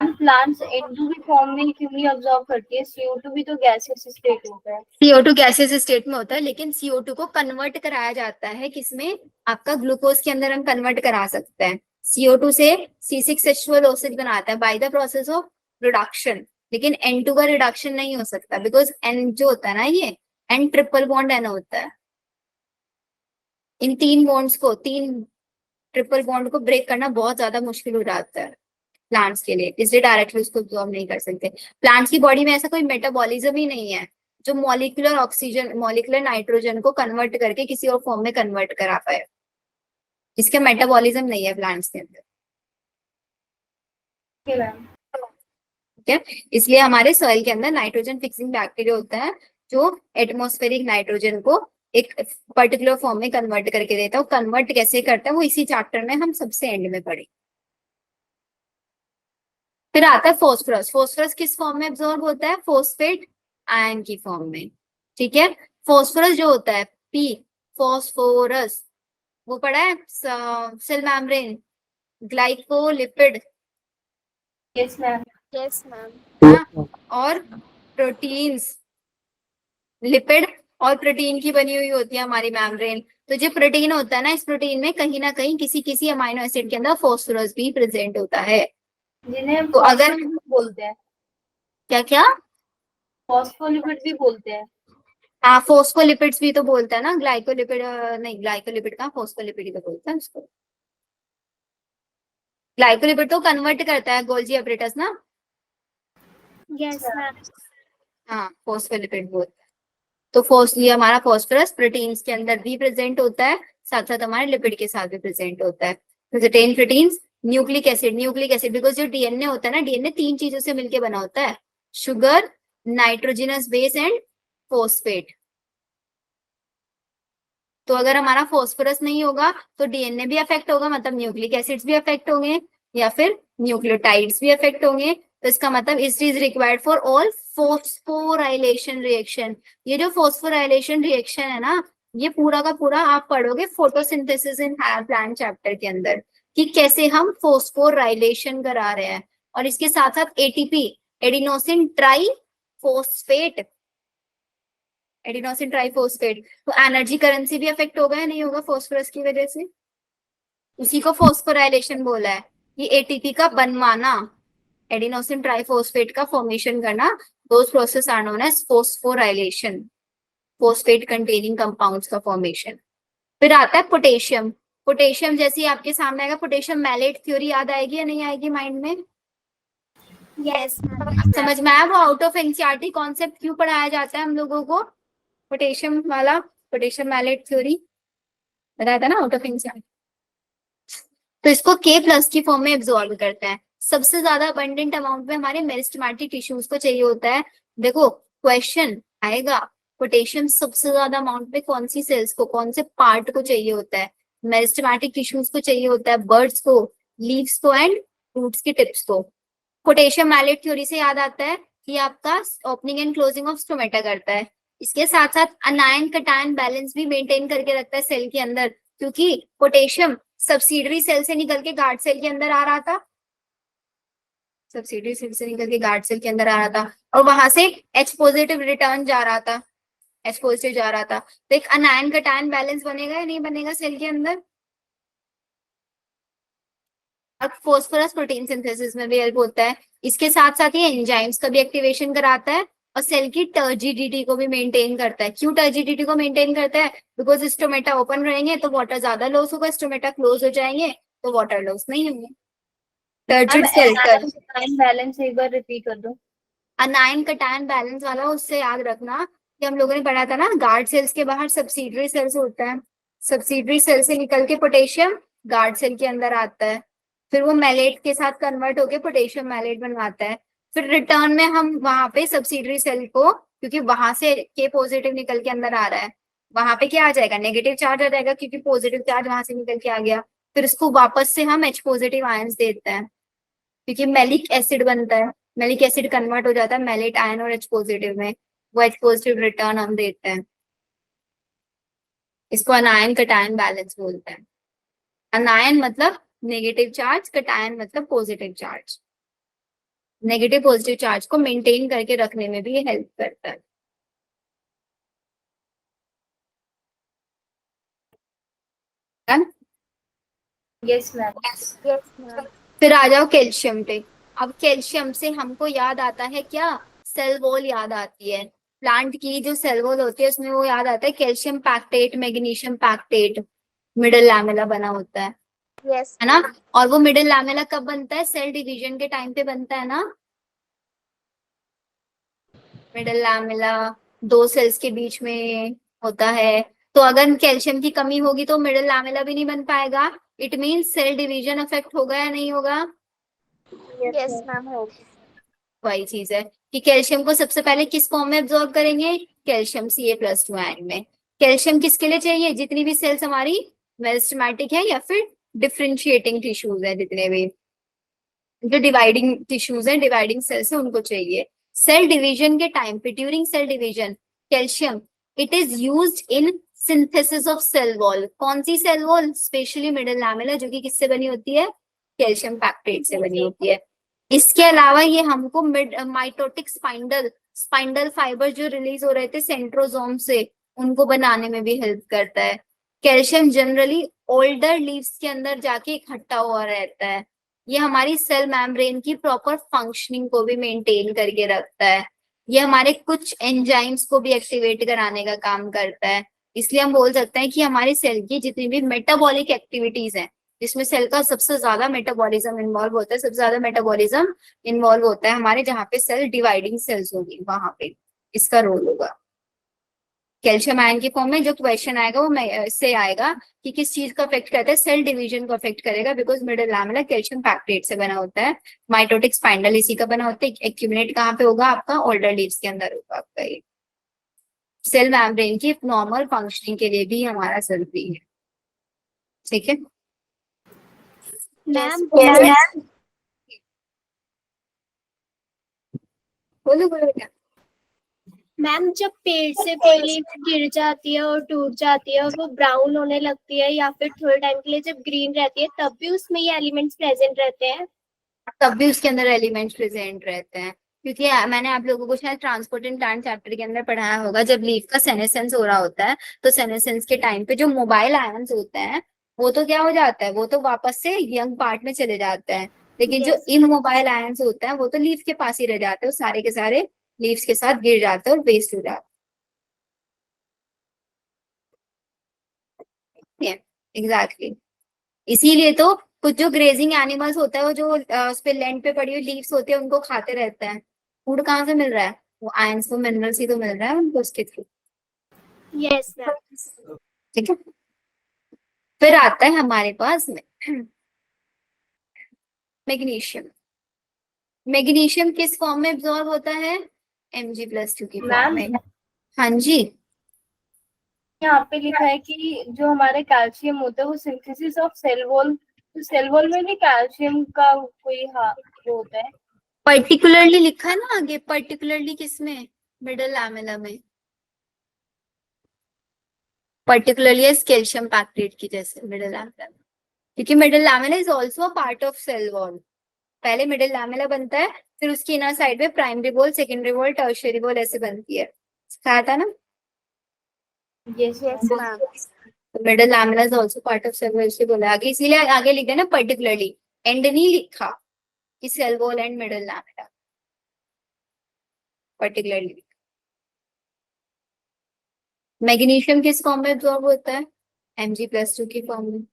प्लांट्स N2 की फॉर्म में क्यों नहीं ऑब्जॉर्व करती है, CO2 भी तो गैसियस स्टेट होता है। CO2 गैसियस स्टेट में होता है, लेकिन CO2 को कन्वर्ट कराया जाता है किसमें, आपका ग्लूकोज के अंदर हम कन्वर्ट करा सकते हैं। CO2 से C6H12O6 बनाता है by the process of reduction, लेकिन N2 का रिडक्शन नहीं हो सकता, बिकॉज N जो होता है ना, ये N ट्रिपल बॉन्ड N होता है। इन तीन बॉन्ड्स को, तीन ट्रिपल बॉन्ड को ब्रेक करना बहुत ज्यादा मुश्किल हो जाता है प्लांट्स के लिए, इसलिए डायरेक्टली उसको एब्जॉर्ब नहीं कर सकते। प्लांट्स की बॉडी में ऐसा कोई मेटाबॉलिज्म ही नहीं है जो मॉलिक्यूलर ऑक्सीजन, मॉलिक्यूलर नाइट्रोजन को कन्वर्ट करके किसी और फॉर्म में कन्वर्ट करा पाए, इसका मेटाबॉलिज्म नहीं है प्लांट्स के अंदर। Okay, ma'am. ठीक है, इसलिए हमारे सॉइल के अंदर नाइट्रोजन फिक्सिंग बैक्टीरिया होता है जो एटमॉस्फेरिक नाइट्रोजन को एक पर्टिकुलर फॉर्म में कन्वर्ट करके देता है। वो कन्वर्ट कैसे करता है वो इसी चैप्टर में हम सबसे एंड में पढ़ेंगे। फिर आता है फोस्फोरस। फोस्फोरस किस फॉर्म में एब्जॉर्ब होता है? फोस्फेट आयन की फॉर्म में। ठीक है, फोस्फोरस जो होता है पी, फोस्फोरस, वो पढ़ा है cell membrane, glycolipid, yes ma'am. Yes ma'am. हाँ, और प्रोटीन्स, लिपिड और प्रोटीन की बनी हुई होती है हमारी मेम्ब्रेन। तो जो प्रोटीन होता है ना, इस प्रोटीन में कहीं ना कहीं किसी किसी अमाइनो एसिड के अंदर फोस्फोरस भी प्रेजेंट होता है। जिन्हें तो अगर फॉस्फोलिपिड बोलते हैं, क्या क्या, फॉस्फोलिपिड भी बोलते हैं। हाँ फोस्फोलिपिड्स भी तो बोलता है ना, ग्लाइकोलिपिड नहीं, ग्लाइकोलिपिड का फोस्फोलिपिड ही तो बोलता है उसको। ग्लाइकोलिपिड तो कन्वर्ट करता है गोल्जी अपरेटस ना। Yes ma'am. हाँ, फोस्फोलिपिड बोलता है। तो ये हमारा फॉस्फोरस प्रोटीन्स के अंदर भी प्रेजेंट होता है, साथ साथ हमारे लिपिड के साथ भी प्रेजेंट होता है। तो 10 proteins, nucleic acid, nucleic acid because जो डीएनए होता है ना, डीएनए 3 चीजों से मिलकर बना होता है, sugar, nitrogenous base and phosphate. तो अगर हमारा फोस्फोरस नहीं होगा तो डीएनए भी अफेक्ट होगा, मतलब न्यूक्लिक एसिड्स भी अफेक्ट होंगे, या फिर न्यूक्लियोटाइड्स भी अफेक्ट होंगे। तो इसका मतलब it is required for all phosphorylation reaction. ये जो फोस्फोराइलेशन रिएक्शन है ना, ये पूरा का पूरा आप पढ़ोगे photosynthesis in higher plant chapter के अंदर, कि कैसे हम फोस्फोराइलेशन करा रहे हैं। और इसके साथ साथ ATP, adenosine try phosphate, adenosine triphosphate, तो एनर्जी करेंसी भी अफेक्ट होगा या नहीं होगा फोस्फोरस की वजह से? उसी को फोस्फोराइलेशन बोला है, ये एटीपी का बनवाना, एडिनोसिन ट्राइफॉस्फेट का फॉर्मेशन करना, those process are known as phosphorylation, phosphate containing compounds का फॉर्मेशन। फिर आता है पोटेशियम। पोटेशियम जैसे ही आपके सामने आएगा, पोटेशियम मैलेट थ्योरी याद आएगी या नहीं आएगी माइंड में? Yes ma'am. समझ में आया वो आउट ऑफ एनसीईआरटी कॉन्सेप्ट क्यों पढ़ाया जाता है हम लोगों को? पोटेशियम वाला, पोटेशियम मैलेट थ्योरी बताया था ना आउट ऑफ एनसीईआरटी। तो इसको के प्लस की फॉर्म में एब्जॉर्ब करता है। सबसे ज्यादा अबंडेंट अमाउंट में हमारे मेरिस्टेमेटिक टिश्यूज को चाहिए होता है। देखो क्वेश्चन आएगा, पोटेशियम सबसे ज्यादा अमाउंट में कौन सी सेल्स को, कौन से पार्ट को चाहिए होता है? मेरिस्टेमेटिक टिश्यूज को चाहिए होता है, बर्ड्स को, लीव्स को एंड रूट्स की टिप्स को। पोटेशियम मैलेट थ्योरी से याद आता है कि आपका opening and closing of stomata करता है। इसके साथ साथ अनायन कटायन बैलेंस भी मेंटेन करके रखता है सेल के अंदर, क्योंकि पोटेशियम सब्सिडरी सेल से निकल के गार्ड सेल के अंदर आ रहा था, सब्सिडरी सेल से निकल के गार्ड सेल के अंदर आ रहा था, और वहां से H पॉजिटिव रिटर्न जा रहा था, H पॉजिटिव जा रहा था। तो एक अनायन कटायन बैलेंस बनेगा या नहीं बनेगा सेल के अंदर? अब फोस्फोरस प्रोटीन सिंथेसिस में भी हेल्प होता है। इसके साथ साथ ये एंजाइम्स का भी एक्टिवेशन कराता है और सेल की टर्जिडिटी को भी मेंटेन करता है। क्यों टर्जिडिटी को मेंटेन करता है? बिकॉज स्टोमेटा ओपन रहेंगे तो वाटर ज्यादा लॉस होगा, स्टोमेटा क्लोज हो जाएंगे तो वाटर लॉस नहीं होंगे। टर्जिड सेल बैलेंस एक बार रिपीट कर दो। अनायन कटायन बैलेंस वाला उससे याद रखना कि हम लोगों ने पढ़ा था ना, गार्ड सेल्स के बाहर सब्सिडरी सेल्स होता है, सब्सिडरी सेल से निकल के पोटेशियम गार्ड सेल के अंदर आता है, फिर वो मैलेट के साथ कन्वर्ट होके पोटेशियम मैलेट बनवाता है। फिर रिटर्न में हम वहां पे सब्सिडरी सेल को, क्योंकि वहां से के पॉजिटिव निकल के अंदर आ रहा है, वहां पे क्या आ जाएगा? नेगेटिव चार्ज आ जाएगा, क्योंकि पॉजिटिव चार्ज वहां से निकल के आ गया। फिर उसको वापस से हम H पॉजिटिव आयंस देते हैं, क्योंकि मेलिक एसिड बनता है, मेलिक एसिड कन्वर्ट हो जाता है मेलेट आयन और H पॉजिटिव में, वो H पॉजिटिव रिटर्न हम देते हैं। इसको अनायन कटायन बैलेंस बोलते हैं। अनायन मतलब नेगेटिव चार्ज, कटायन मतलब positive charge. Negative positive charge को मेंटेन करके रखने में भी ये हेल्प करता है। Yes ma'am. Yes ma'am. फिर आ जाओ कैल्शियम पे। अब कैल्शियम से हमको याद आता है क्या? सेल वॉल याद आती है। प्लांट की जो सेल वॉल होती है उसमें वो याद आता है calcium pectate, magnesium pectate, middle lamella बना होता यस है ना? और वो मिडल लैमेला कब बनता है? सेल डिवीजन के टाइम पे बनता है ना। मिडल लैमेला 2 सेल्स के बीच में होता है। तो अगर कैल्शियम की कमी होगी तो मिडल लैमेला भी नहीं बन पाएगा। It means cell division affect होगा या नहीं होगा? यस मैम होगी। वही चीज है कि कैल्शियम को सबसे पहले किस फॉर्म में एब्जॉर्ब करेंगे, कैल्शियम Ca+2 आयन में। कैल्शियम किसके लिए चाहिए, जितनी भी सेल्स हमारी मेरिस्टेमेटिक है या फिर डिफरेंशिएटिंग टिश्यूज है, जितने भी जो डिवाइडिंग टिश्यूज है, डिवाइडिंग सेल्स है, उनको चाहिए। सेल डिवीजन के टाइम पे, during cell division, calcium it is used in synthesis of cell wall. कौन सी cell wall, specially middle lamella, जो कि किससे बनी होती है, कैल्शियम पैक्टेट से बनी होती है। इसके अलावा ये हमको माइटोटिक स्पाइंडल फाइबर जो रिलीज हो रहे थे सेंट्रोजोम से, उनको बनाने में भी हेल्प करता है। कैल्शियम जनरली ओल्डर लीव्स के अंदर जाके इकट्ठा हुआ रहता है। ये हमारी सेल मेम्ब्रेन की प्रॉपर फंक्शनिंग को भी मेंटेन करके रखता है। ये हमारे कुछ एंजाइम्स को भी एक्टिवेट कराने का काम करता है। इसलिए हम बोल सकते हैं कि हमारी सेल की जितनी भी मेटाबॉलिक एक्टिविटीज हैं, जिसमें सेल का सबसे ज्यादा मेटाबॉलिज्म इन्वॉल्व होता है, सबसे ज्यादा मेटाबॉलिज्म इन्वॉल्व होता है हमारे जहाँ पे सेल डिवाइडिंग सेल्स होगी, वहां पे इसका रोल होगा। कैल्शियम आयन की फॉर्म में जो क्वेश्चन आएगा वो इससे आएगा कि किस चीज को अफेक्ट करता है, सेल डिवीजन को अफेक्ट करेगा, because middle lamella calcium pectate से बना होता है। माइटोटिक स्पाइंडल इसी का बना होता है। एक्यूमुलेट कहाँ पे होगा आपका, ओल्डर लीव्स के अंदर होगा आपका। ये सेल मेम्ब्रेन की नॉर्मल फंक्शनिंग के लिए भी हमारा जरूरी है, ठीक है मैम बोलो बोलो बेटा। मैम जब पेड़ से कोई लीफ गिर जाती है और टूट जाती है और वो ब्राउन होने लगती है या फिर थोड़े टाइम के लिए जब ग्रीन रहती है, तब भी उसमें ये एलिमेंट्स प्रेजेंट रहते हैं? तब भी उसके अंदर एलिमेंट्स प्रेजेंट रहते हैं, क्योंकि मैंने आप लोगों को शायद ट्रांसपोर्टेंट प्लांट चैप्टर के अंदर पढ़ाया होगा। जब लीफ का सेनेसेंस हो रहा होता है, तो सेनेसेंस के टाइम पे जो मोबाइल आयंस होते हैं, वो तो क्या हो जाता है, वो तो वापस से यंग पार्ट में चले जाते हैं। लेकिन जो Yes. इमोबाइल आयंस होते हैं, वो तो लीफ के पास ही रह जाते हैं, वो सारे के सारे लीव्स के साथ गिर जाते हैं और वेस्ट हो जाते हैं। एग्जैक्टली इसीलिए तो कुछ जो ग्रेजिंग एनिमल्स होता है, वो जो उस पे लैंड पे पड़ी हुई लीव्स होती है, उनको खाते रहते हैं। फूड कहाँ से मिल रहा है, वो आयंस, वो मिनरल्स ही तो मिल रहा है उनको उसके थ्रू। Yes ma'am. ठीक है, फिर आता है हमारे पास मैग्नीशियम। मैग्नीशियम किस फॉर्म में एब्जॉर्ब होता है, Mg+2 की फॉर्म में। हाँ जी, यहाँ पे लिखा है कि जो हमारे कैल्शियम होता है वो सिंथेसिस ऑफ सेल वॉल, तो सेल वॉल में भी कैल्शियम का कोई वो होता है? पर्टिकुलरली लिखा है ना आगे, पर्टिकुलरली किसमें, मिडल लैमेला में, पर्टिकुलरली कैल्शियम पैक्टेट की जैसे मिडल लैमेला, क्योंकि middle lamella is also a part of cell wall. पहले मिडिल लैमेला बनता है, फिर उसकी इनर साइड में primary wall, secondary wall, tertiary wall ऐसे बनती है, सिखाया था ना। Yes ma'am. Middle lamella is also part of cell wall, इसलिए बोला आगे, इसीलिए आगे लिखा ना पर्टिकुलरली, एंड नहीं लिखा कि cell wall and middle lamella, particularly. Magnesium किस फॉर्म में एब्जॉर्ब होता है, Mg+2 की फॉर्म में,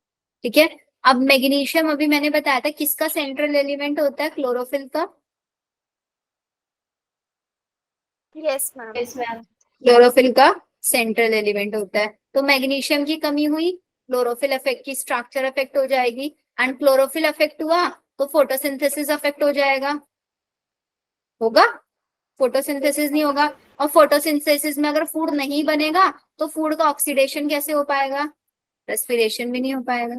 ठीक है। अब मैग्नीशियम अभी मैंने बताया था किसका सेंट्रल एलिमेंट होता है, क्लोरोफिल का। Yes ma'am. Yes ma'am. Chlorophyll का सेंट्रल एलिमेंट होता है। तो मैग्नीशियम की कमी हुई, क्लोरोफिल अफेक्ट की स्ट्रक्चर अफेक्ट हो जाएगी, एंड क्लोरोफिल अफेक्ट हुआ तो फोटोसिंथेसिस अफेक्ट हो जाएगा, होगा, फोटोसिंथेसिस नहीं होगा। और फोटोसिंथेसिस में अगर फूड नहीं बनेगा तो फूड का ऑक्सीडेशन कैसे हो पाएगा, रेस्पिरेशन भी नहीं हो पाएगा,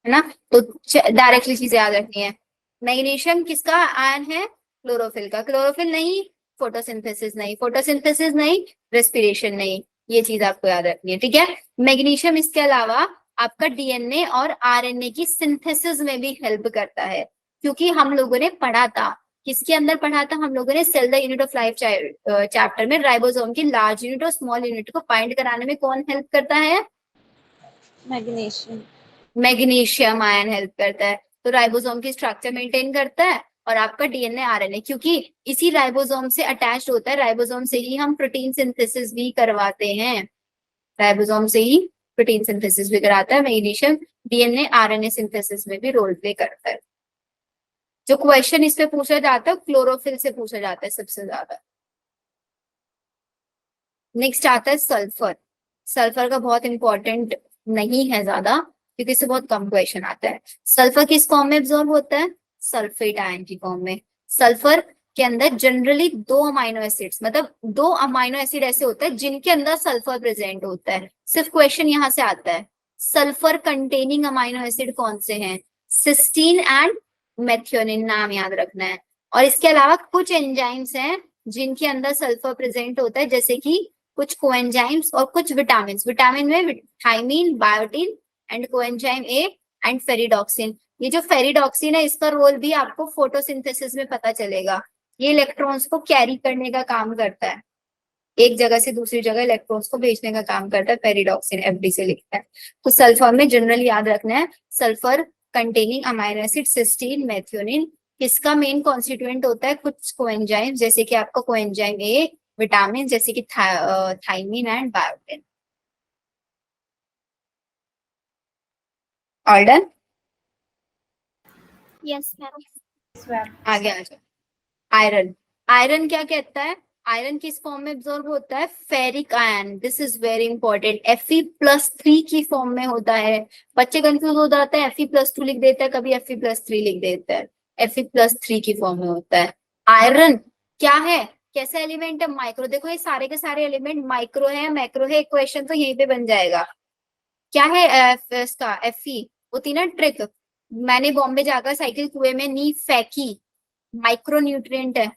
है ना। तो डायरेक्टली चीज याद रखनी है, मैग्नीशियम किसका आयन है, क्लोरोफिल का। क्लोरोफिल नहीं, फोटोसिंथेसिस नहीं, फोटोसिंथेसिस नहीं, रेस्पिरेशन नहीं, ये चीज आपको याद रखनी है, ठीक है। मैग्नीशियम इसके अलावा आपका डीएनए और आरएनए की सिंथेसिस में भी हेल्प करता है, क्योंकि हम लोगों ने पढ़ा था, किसके अंदर पढ़ा था हम लोगों ने, cell the unit of life chapter में, राइबोसोम की लार्ज यूनिट और स्मॉल यूनिट को बाइंड कराने में कौन हेल्प करता है, मैग्नीशियम। मैग्नीशियम आयन हेल्प करता है। तो राइबोसोम की स्ट्रक्चर मेंटेन करता है और आपका डीएनए आरएनए, क्योंकि इसी राइबोसोम से अटैच्ड होता है, राइबोसोम से ही हम प्रोटीन सिंथेसिस भी करवाते हैं, राइबोसोम से ही प्रोटीन सिंथेसिस भी कराता है मैग्नीशियम। डीएनए आरएनए सिंथेसिस में भी रोल प्ले करता है। जो क्वेश्चन इस पे पूछा जाता है क्लोरोफिल से पूछा जाता है सबसे ज्यादा। नेक्स्ट आता है सल्फर। सल्फर का बहुत इंपॉर्टेंट नहीं है ज्यादा, क्योंकि इससे बहुत कम क्वेश्चन आता है। सल्फर किस फॉर्म में एब्जॉर्ब होता है, सल्फेट आयन की फॉर्म में। सल्फर के अंदर जनरली 2 अमाइनो एसिड्स, मतलब 2 अमाइनो एसिड ऐसे होते हैं जिनके अंदर सल्फर प्रेजेंट होता है। सिर्फ क्वेश्चन यहाँ से आता है, सल्फर कंटेनिंग अमाइनो एसिड कौन से हैं? सिस्टीन एंड मेथियोनिन, नाम याद रखना है। और इसके अलावा कुछ एंजाइम्स हैं जिनके अंदर सल्फर प्रेजेंट होता है, जैसे कि कुछ कोएंजाइम्स और कुछ विटामिन। विटामिन में thiamine, biotin and coenzyme A and ferredoxin. ये जो फेरिडॉक्सिन है इसका रोल भी आपको फोटोसिंथेसिस में पता चलेगा। ये इलेक्ट्रॉन्स को कैरी करने का काम करता है, एक जगह से दूसरी जगह इलेक्ट्रॉन्स को भेजने का काम करता है। पेरिडॉक्सिन एफडी से लिखता है। तो सल्फर में जनरली याद रखना है, sulphur containing amino acid cysteine, methionine. इसका मेन कॉन्स्टिट्यूएंट होता है कुछ कोएंजाइम, जैसे कि आपका कोएंजाइम ए, विटामिन जैसे कि thiamine and biotin. All done? Yes ma'am. Ma'am. आगे आयरन। आयरन क्या कहता है? आयरन किस फॉर्म में एब्जॉर्ब होता है? Ferric ion. This is very important. Fe+3 की फॉर्म में होता है। बच्चे कंफ्यूज हो जाते हैं, Fe+2 लिख देता है, कभी Fe+3 लिख देता है। Fe+3 की फॉर्म में होता है। आयरन क्या है, कैसा एलिमेंट है? माइक्रो। देखो ये सारे के सारे एलिमेंट माइक्रो है, मैक्रो है। क्वेश्चन तो यहीं पे बन जाएगा। क्या है इसका Fe? होती ना ट्रिक, मैंने बॉम्बे जाकर साइकिल कुएं में नी फेंकी, माइक्रो न्यूट्रिएंट है।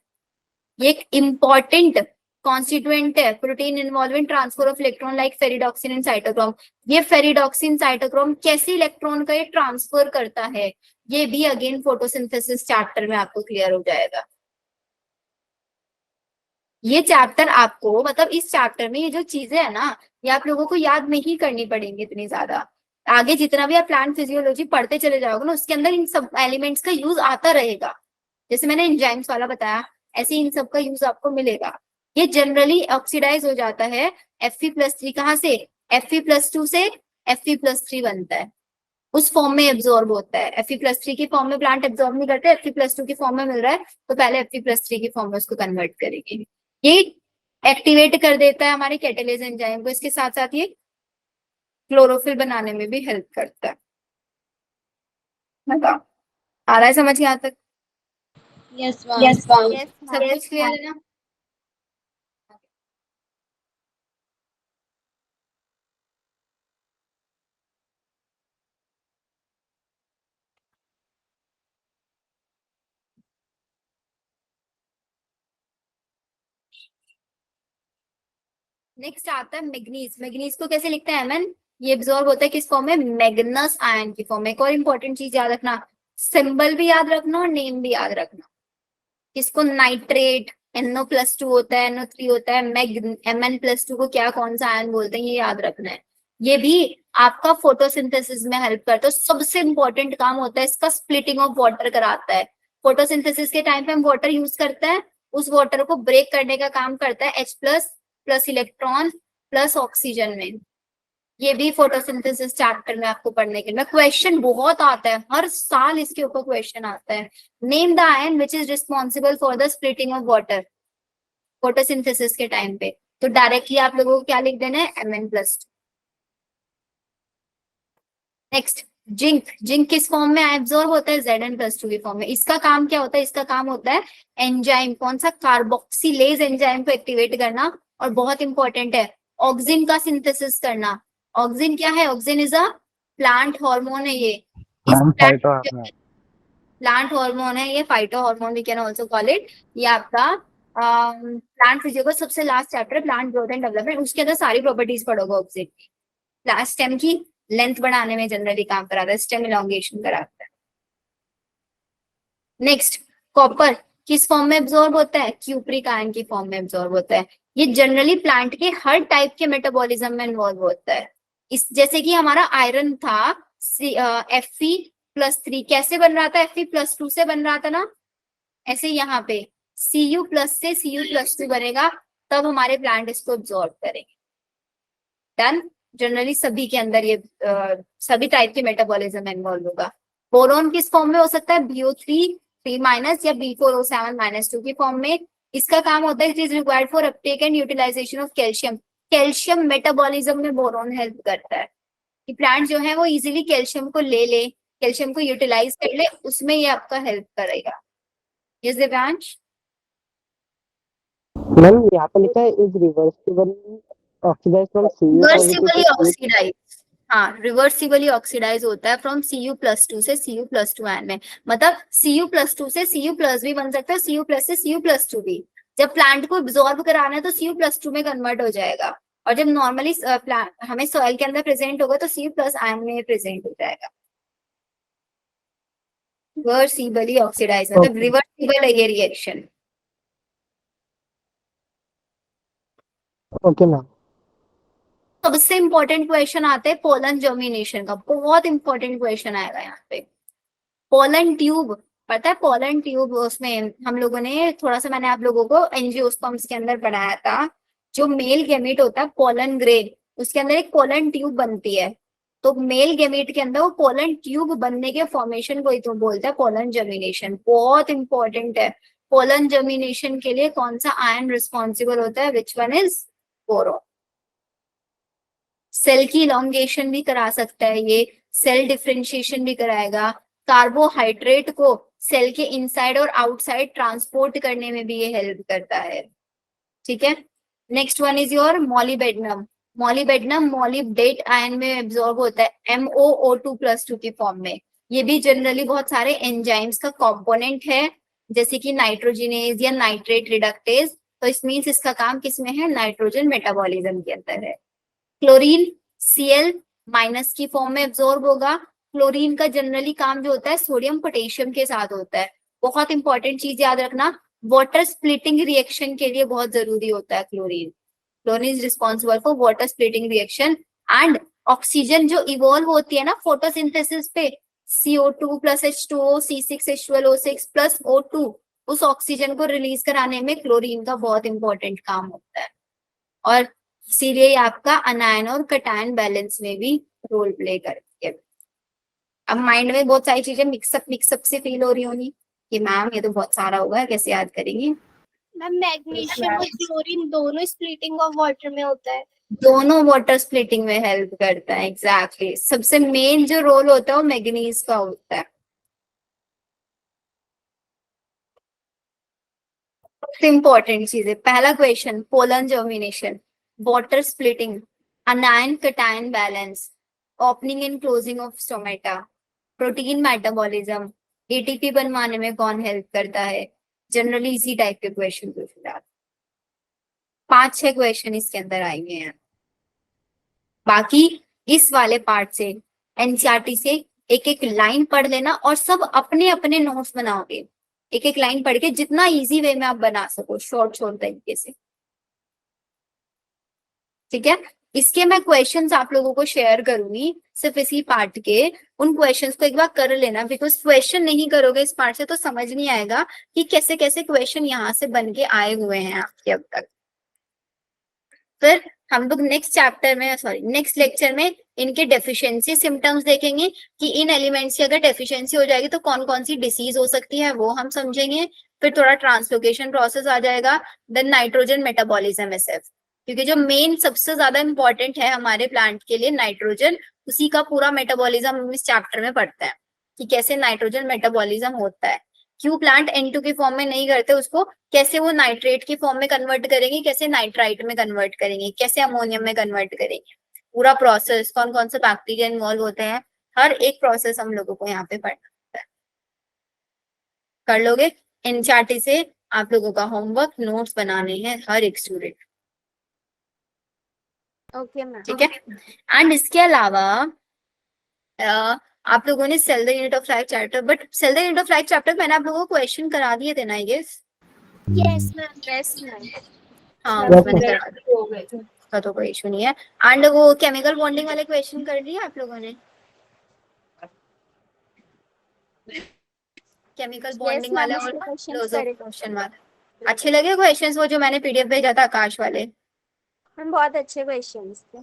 ये एक इंपॉर्टेंट कॉन्स्टिट्यूएंट है, protein involve in transfer of electron like ferredoxin and cytochrome. ये फेरिडॉक्सिन साइटोक्रोम कैसे इलेक्ट्रॉन का ये ट्रांसफर करता है, ये भी अगेन फोटोसिंथेसिस चैप्टर में आपको क्लियर हो जाएगा। ये चैप्टर आपको, मतलब इस चैप्टर में ये जो चीजें है ना, ये आप लोगों को याद नहीं करनी पड़ेंगी इतनी ज्यादा। आगे जितना भी आप प्लांट फिजियोलॉजी पढ़ते चले जाओगे ना, उसके अंदर इन सब एलिमेंट्स का यूज आता रहेगा। जैसे मैंने एंजाइम्स वाला बताया, ऐसे इन सब का यूज आपको मिलेगा। ये जनरली ऑक्सीडाइज हो जाता है Fe+3। कहाँ से? Fe+2 से Fe+3 बनता है, उस फॉर्म में एब्जॉर्ब होता है। Fe+3 की फॉर्म में प्लांट एब्जॉर्ब नहीं करते, Fe+2 की फॉर्म में मिल रहा है तो पहले Fe+3 की फॉर्म में उसको कन्वर्ट करेंगे। ये एक्टिवेट कर देता है हमारे कैटालेज एंजाइम को। इसके साथ साथ ये क्लोरोफिल बनाने में भी हेल्प करता है। बताओ, आ रहा है समझ यहाँ तक? Yes, ma'am. Yes ma'am. सब कुछ क्लियर है ना? नेक्स्ट आता है मैग्नीज। मैग्नीज को कैसे लिखते हैं Mn? ये एब्जॉर्ब होता है किस फॉर्म में? मैग्नस आयन की फॉर्म में। एक और इंपॉर्टेंट चीज याद रखना, सिंबल भी याद रखना और नेम भी याद रखना। किसको? नाइट्रेट NO+2 होता है, NO3 होता है। Mn+2 को क्या, कौन सा आयन बोलते हैं, ये याद रखना है। ये भी आपका फोटोसिंथेसिस में हेल्प करता है। सबसे इंपॉर्टेंट काम होता है इसका, स्प्लिटिंग ऑफ वाटर कराता है। फोटोसिंथेसिस के टाइम पे हम वाटर यूज करते हैं, उस वाटर को ब्रेक करने का काम करता है H+ इलेक्ट्रॉन प्लस ऑक्सीजन में। ये भी फोटोसिंथेसिस चैप्टर में आपको पढ़ने के लिए क्वेश्चन बहुत आता है, हर साल इसके ऊपर क्वेश्चन आता है। Name the ion which is responsible for the splitting of water photosynthesis के टाइम पे। तो डायरेक्टली आप लोगों को क्या लिख देना है? Mn+2। Next zinc. जिंक किस फॉर्म में एब्जॉर्ब होता है? Zn+2 की फॉर्म में। इसका काम क्या होता है? इसका काम होता है एंजाइम, कौन सा? कार्बोक्सिलेज एंजाइम को एक्टिवेट करना। और बहुत इंपॉर्टेंट है, ऑक्सिन का सिंथेसिस करना। ऑक्सिन क्या है? Auxin is a plant hormone है। ये प्लांट हार्मोन है, ये phytohormone we can also call it. ये आपका प्लांट फिजियो का सबसे लास्ट चैप्टर है, प्लांट ग्रोथ एंड डेवलपमेंट। उसके अंदर सारी प्रॉपर्टीज पढ़ोगे ऑक्सिन की। स्टेम की लेंथ बढ़ाने में जनरली काम कराता है, स्टेम इलॉन्गेशन कराता है। नेक्स्ट कॉपर किस फॉर्म में एब्जॉर्ब होता है? क्यूप्रिक आयन की फॉर्म में एब्जॉर्ब होता है। ये जनरली प्लांट के हर टाइप के मेटाबॉलिज्म में इन्वॉल्व होता है। इस जैसे कि हमारा आयरन था Fe+3 कैसे बन रहा था? Fe+2 से बन रहा था ना। ऐसे यहाँ पे Cu+ से Cu+2 बनेगा, तब हमारे प्लांट इसको एब्जॉर्ब करेंगे। डन। जनरली सभी के अंदर ये सभी टाइप के मेटाबॉलिज्म इन्वॉल्व होगा। बोरोन किस फॉर्म में हो सकता है? Bo3 3- या B4O7-2 की फॉर्म में। इसका काम होता है, it is required for uptake and utilisation of calcium. Calcium metabolism में बोरोन हेल्प करता है कि प्लांट जो है वो इजीली कैल्शियम को ले ले, कैल्शियम को यूटिलाइज कर ले, उसमें ये आपका हेल्प करेगा। यस दिव्यांश? मैम यहाँ पे लिखा है is reversibly oxidise from Cu reversibly positive to oxidise, हाँ रिवर्सिबली ऑक्सीडाइज होता है फ्रॉम Cu+2 से Cu+2 आयन में। मतलब Cu+2 से Cu+ भी बन सकता है, Cu+ से Cu+2 भी। जब प्लांट को एब्जॉर्ब कराना है तो Cu+2 में कन्वर्ट हो जाएगा, और जब नॉर्मली हमें सॉइल के अंदर प्रेजेंट होगा तो Cu+ आयन में प्रेजेंट हो जाएगा। रिवर्सिबली ऑक्सीडाइज मतलब Okay. रिवर्सिबल है ये रिएक्शन। Okay ma'am. सबसे इंपॉर्टेंट क्वेश्चन आता है पोलन जर्मिनेशन का, बहुत इंपॉर्टेंट क्वेश्चन आएगा यहाँ पे। पोलन ट्यूब, पता है पोलन ट्यूब? उसमें हम लोगों ने थोड़ा सा, मैंने आप लोगों को एंजियोस्पर्म्स के अंदर पढ़ाया था। जो मेल गैमेट होता है पोलन ग्रेन, उसके अंदर एक पोलन ट्यूब बनती है। तो मेल गैमेट के अंदर वो पोलन ट्यूब बनने के फॉर्मेशन को ही तो बोलते हैं पोलन जर्मिनेशन। बहुत इंपॉर्टेंट है। पोलन जर्मिनेशन के लिए कौन सा आयन रिस्पॉन्सिबल होता है? Which one is? Boron. Cell की इलोंगेशन भी करा सकता है ये, सेल डिफरेंशिएशन भी कराएगा, कार्बोहाइड्रेट को सेल के इनसाइड और आउटसाइड ट्रांसपोर्ट करने में भी ये हेल्प करता है। ठीक है, next one is your molybdenum. Molybdenum molybdate ion में एब्जॉर्ब होता है MoO2+2 की फॉर्म में। ये भी जनरली बहुत सारे एंजाइम्स का कंपोनेंट है, जैसे कि नाइट्रोजिनेज या नाइट्रेट रिडक्टेज। तो इस मीन्स इसका काम किसमें है? नाइट्रोजन मेटाबॉलिज्म के अंदर है। क्लोरीन Cl- की फॉर्म में एब्जॉर्ब होगा। क्लोरीन का जनरली काम जो होता है सोडियम पोटेशियम के साथ होता है। बहुत इंपॉर्टेंट चीज याद रखना, वाटर स्प्लिटिंग रिएक्शन के लिए बहुत जरूरी होता है chlorine. Chlorine is responsible for water splitting reaction. And oxygen जो इवॉल्व होती है ना फोटोसिंथेसिस पे, CO2 + H2O C6H12O6 + O2, उस ऑक्सीजन को रिलीज कराने में क्लोरीन का बहुत इंपॉर्टेंट काम होता है। और इसीलिए ये आपका अनायन और कटायन बैलेंस में भी रोल प्ले करती है। अब माइंड में बहुत सारी चीजें मिक्सअप से फील हो रही होंगी कि मैम ये तो बहुत सारा होगा, कैसे याद करेंगे? मैम मैग्नीशियम और क्लोरीन दोनों स्प्लिटिंग ऑफ वाटर में होता है। दोनों वाटर स्प्लिटिंग में हेल्प करता है। एग्जैक्टली सबसे मेन जो रोल होता है वो मैग्नीज का होता है। सबसे इंपॉर्टेंट चीज है, पहला question pollen germination, water splitting, अनायन cation balance, opening and closing of stomata, protein metabolism, ATP बनवाने में कौन हेल्प करता है। जनरली इसी टाइप के क्वेश्चन पूछे जाते हैं। 5-6 क्वेश्चन इसके अंदर आएंगे हैं। बाकी इस वाले पार्ट से एनसीईआरटी से एक एक लाइन पढ़ लेना और सब अपने अपने नोट्स बनाओगे। एक एक लाइन पढ़ के जितना इजी वे में आप बना सको, शॉर्ट तरीके से। ठीक है, इसके मैं क्वेश्चंस आप लोगों को शेयर करूंगी सिर्फ इसी पार्ट के। उन क्वेश्चंस को एक बार कर लेना, बिकॉज क्वेश्चन नहीं करोगे इस पार्ट से तो समझ नहीं आएगा कि कैसे कैसे क्वेश्चन यहाँ से बन के आए हुए हैं आपके अब तक। फिर हम लोग नेक्स्ट लेक्चर में इनके डेफिशिएंसी सिम्टम्स देखेंगे कि इन एलिमेंट्स की अगर डेफिशिएंसी हो जाएगी तो कौन कौन सी डिसीज हो सकती है, वो हम समझेंगे। फिर थोड़ा ट्रांसलोकेशन प्रोसेस आ जाएगा, देन नाइट्रोजन मेटाबॉलिज्म SF, क्योंकि जो मेन सबसे ज्यादा इंपॉर्टेंट है हमारे प्लांट के लिए नाइट्रोजन, उसी का पूरा मेटाबॉलिज्म हम इस चैप्टर में पढ़ते हैं कि कैसे नाइट्रोजन मेटाबॉलिज्म होता है। क्यों प्लांट N2 की फॉर्म में नहीं करते उसको, कैसे वो नाइट्रेट की फॉर्म में कन्वर्ट करेंगे, कैसे नाइट्राइट में कन्वर्ट करेंगे, कैसे अमोनियम में कन्वर्ट करेंगे, पूरा प्रोसेस, कौन कौन से बैक्टीरिया इन्वॉल्व होते हैं, हर एक प्रोसेस हम लोगों को यहाँ पे पढ़ना होता है। कर लोगे? एनसीईआरटी से आप लोगों का होमवर्क नोट्स बनाने हैं हर एक स्टूडेंट। Okay ma'am. ठीक है, एंड इसके अलावा आप लोगों ने cell the unit of life chapter, but cell the unit of life chapter मैंने आप लोगों को क्वेश्चन करा दिए थे ना, I guess. Yes ma'am. Yes ma'am. हाँ Yes, मैंने ma'am. करा दिया, हो गए थे। उसका तो कोई इशू नहीं है। एंड वो केमिकल बॉन्डिंग वाले क्वेश्चन कर दिए आप लोगों ने? केमिकल बॉन्डिंग वाला और क्वेश्चन वाला अच्छे लगे क्वेश्चंस? वो जो मैंने PDF भेजा था आकाश वाले, मैम बहुत अच्छे क्वेश्चंस थे।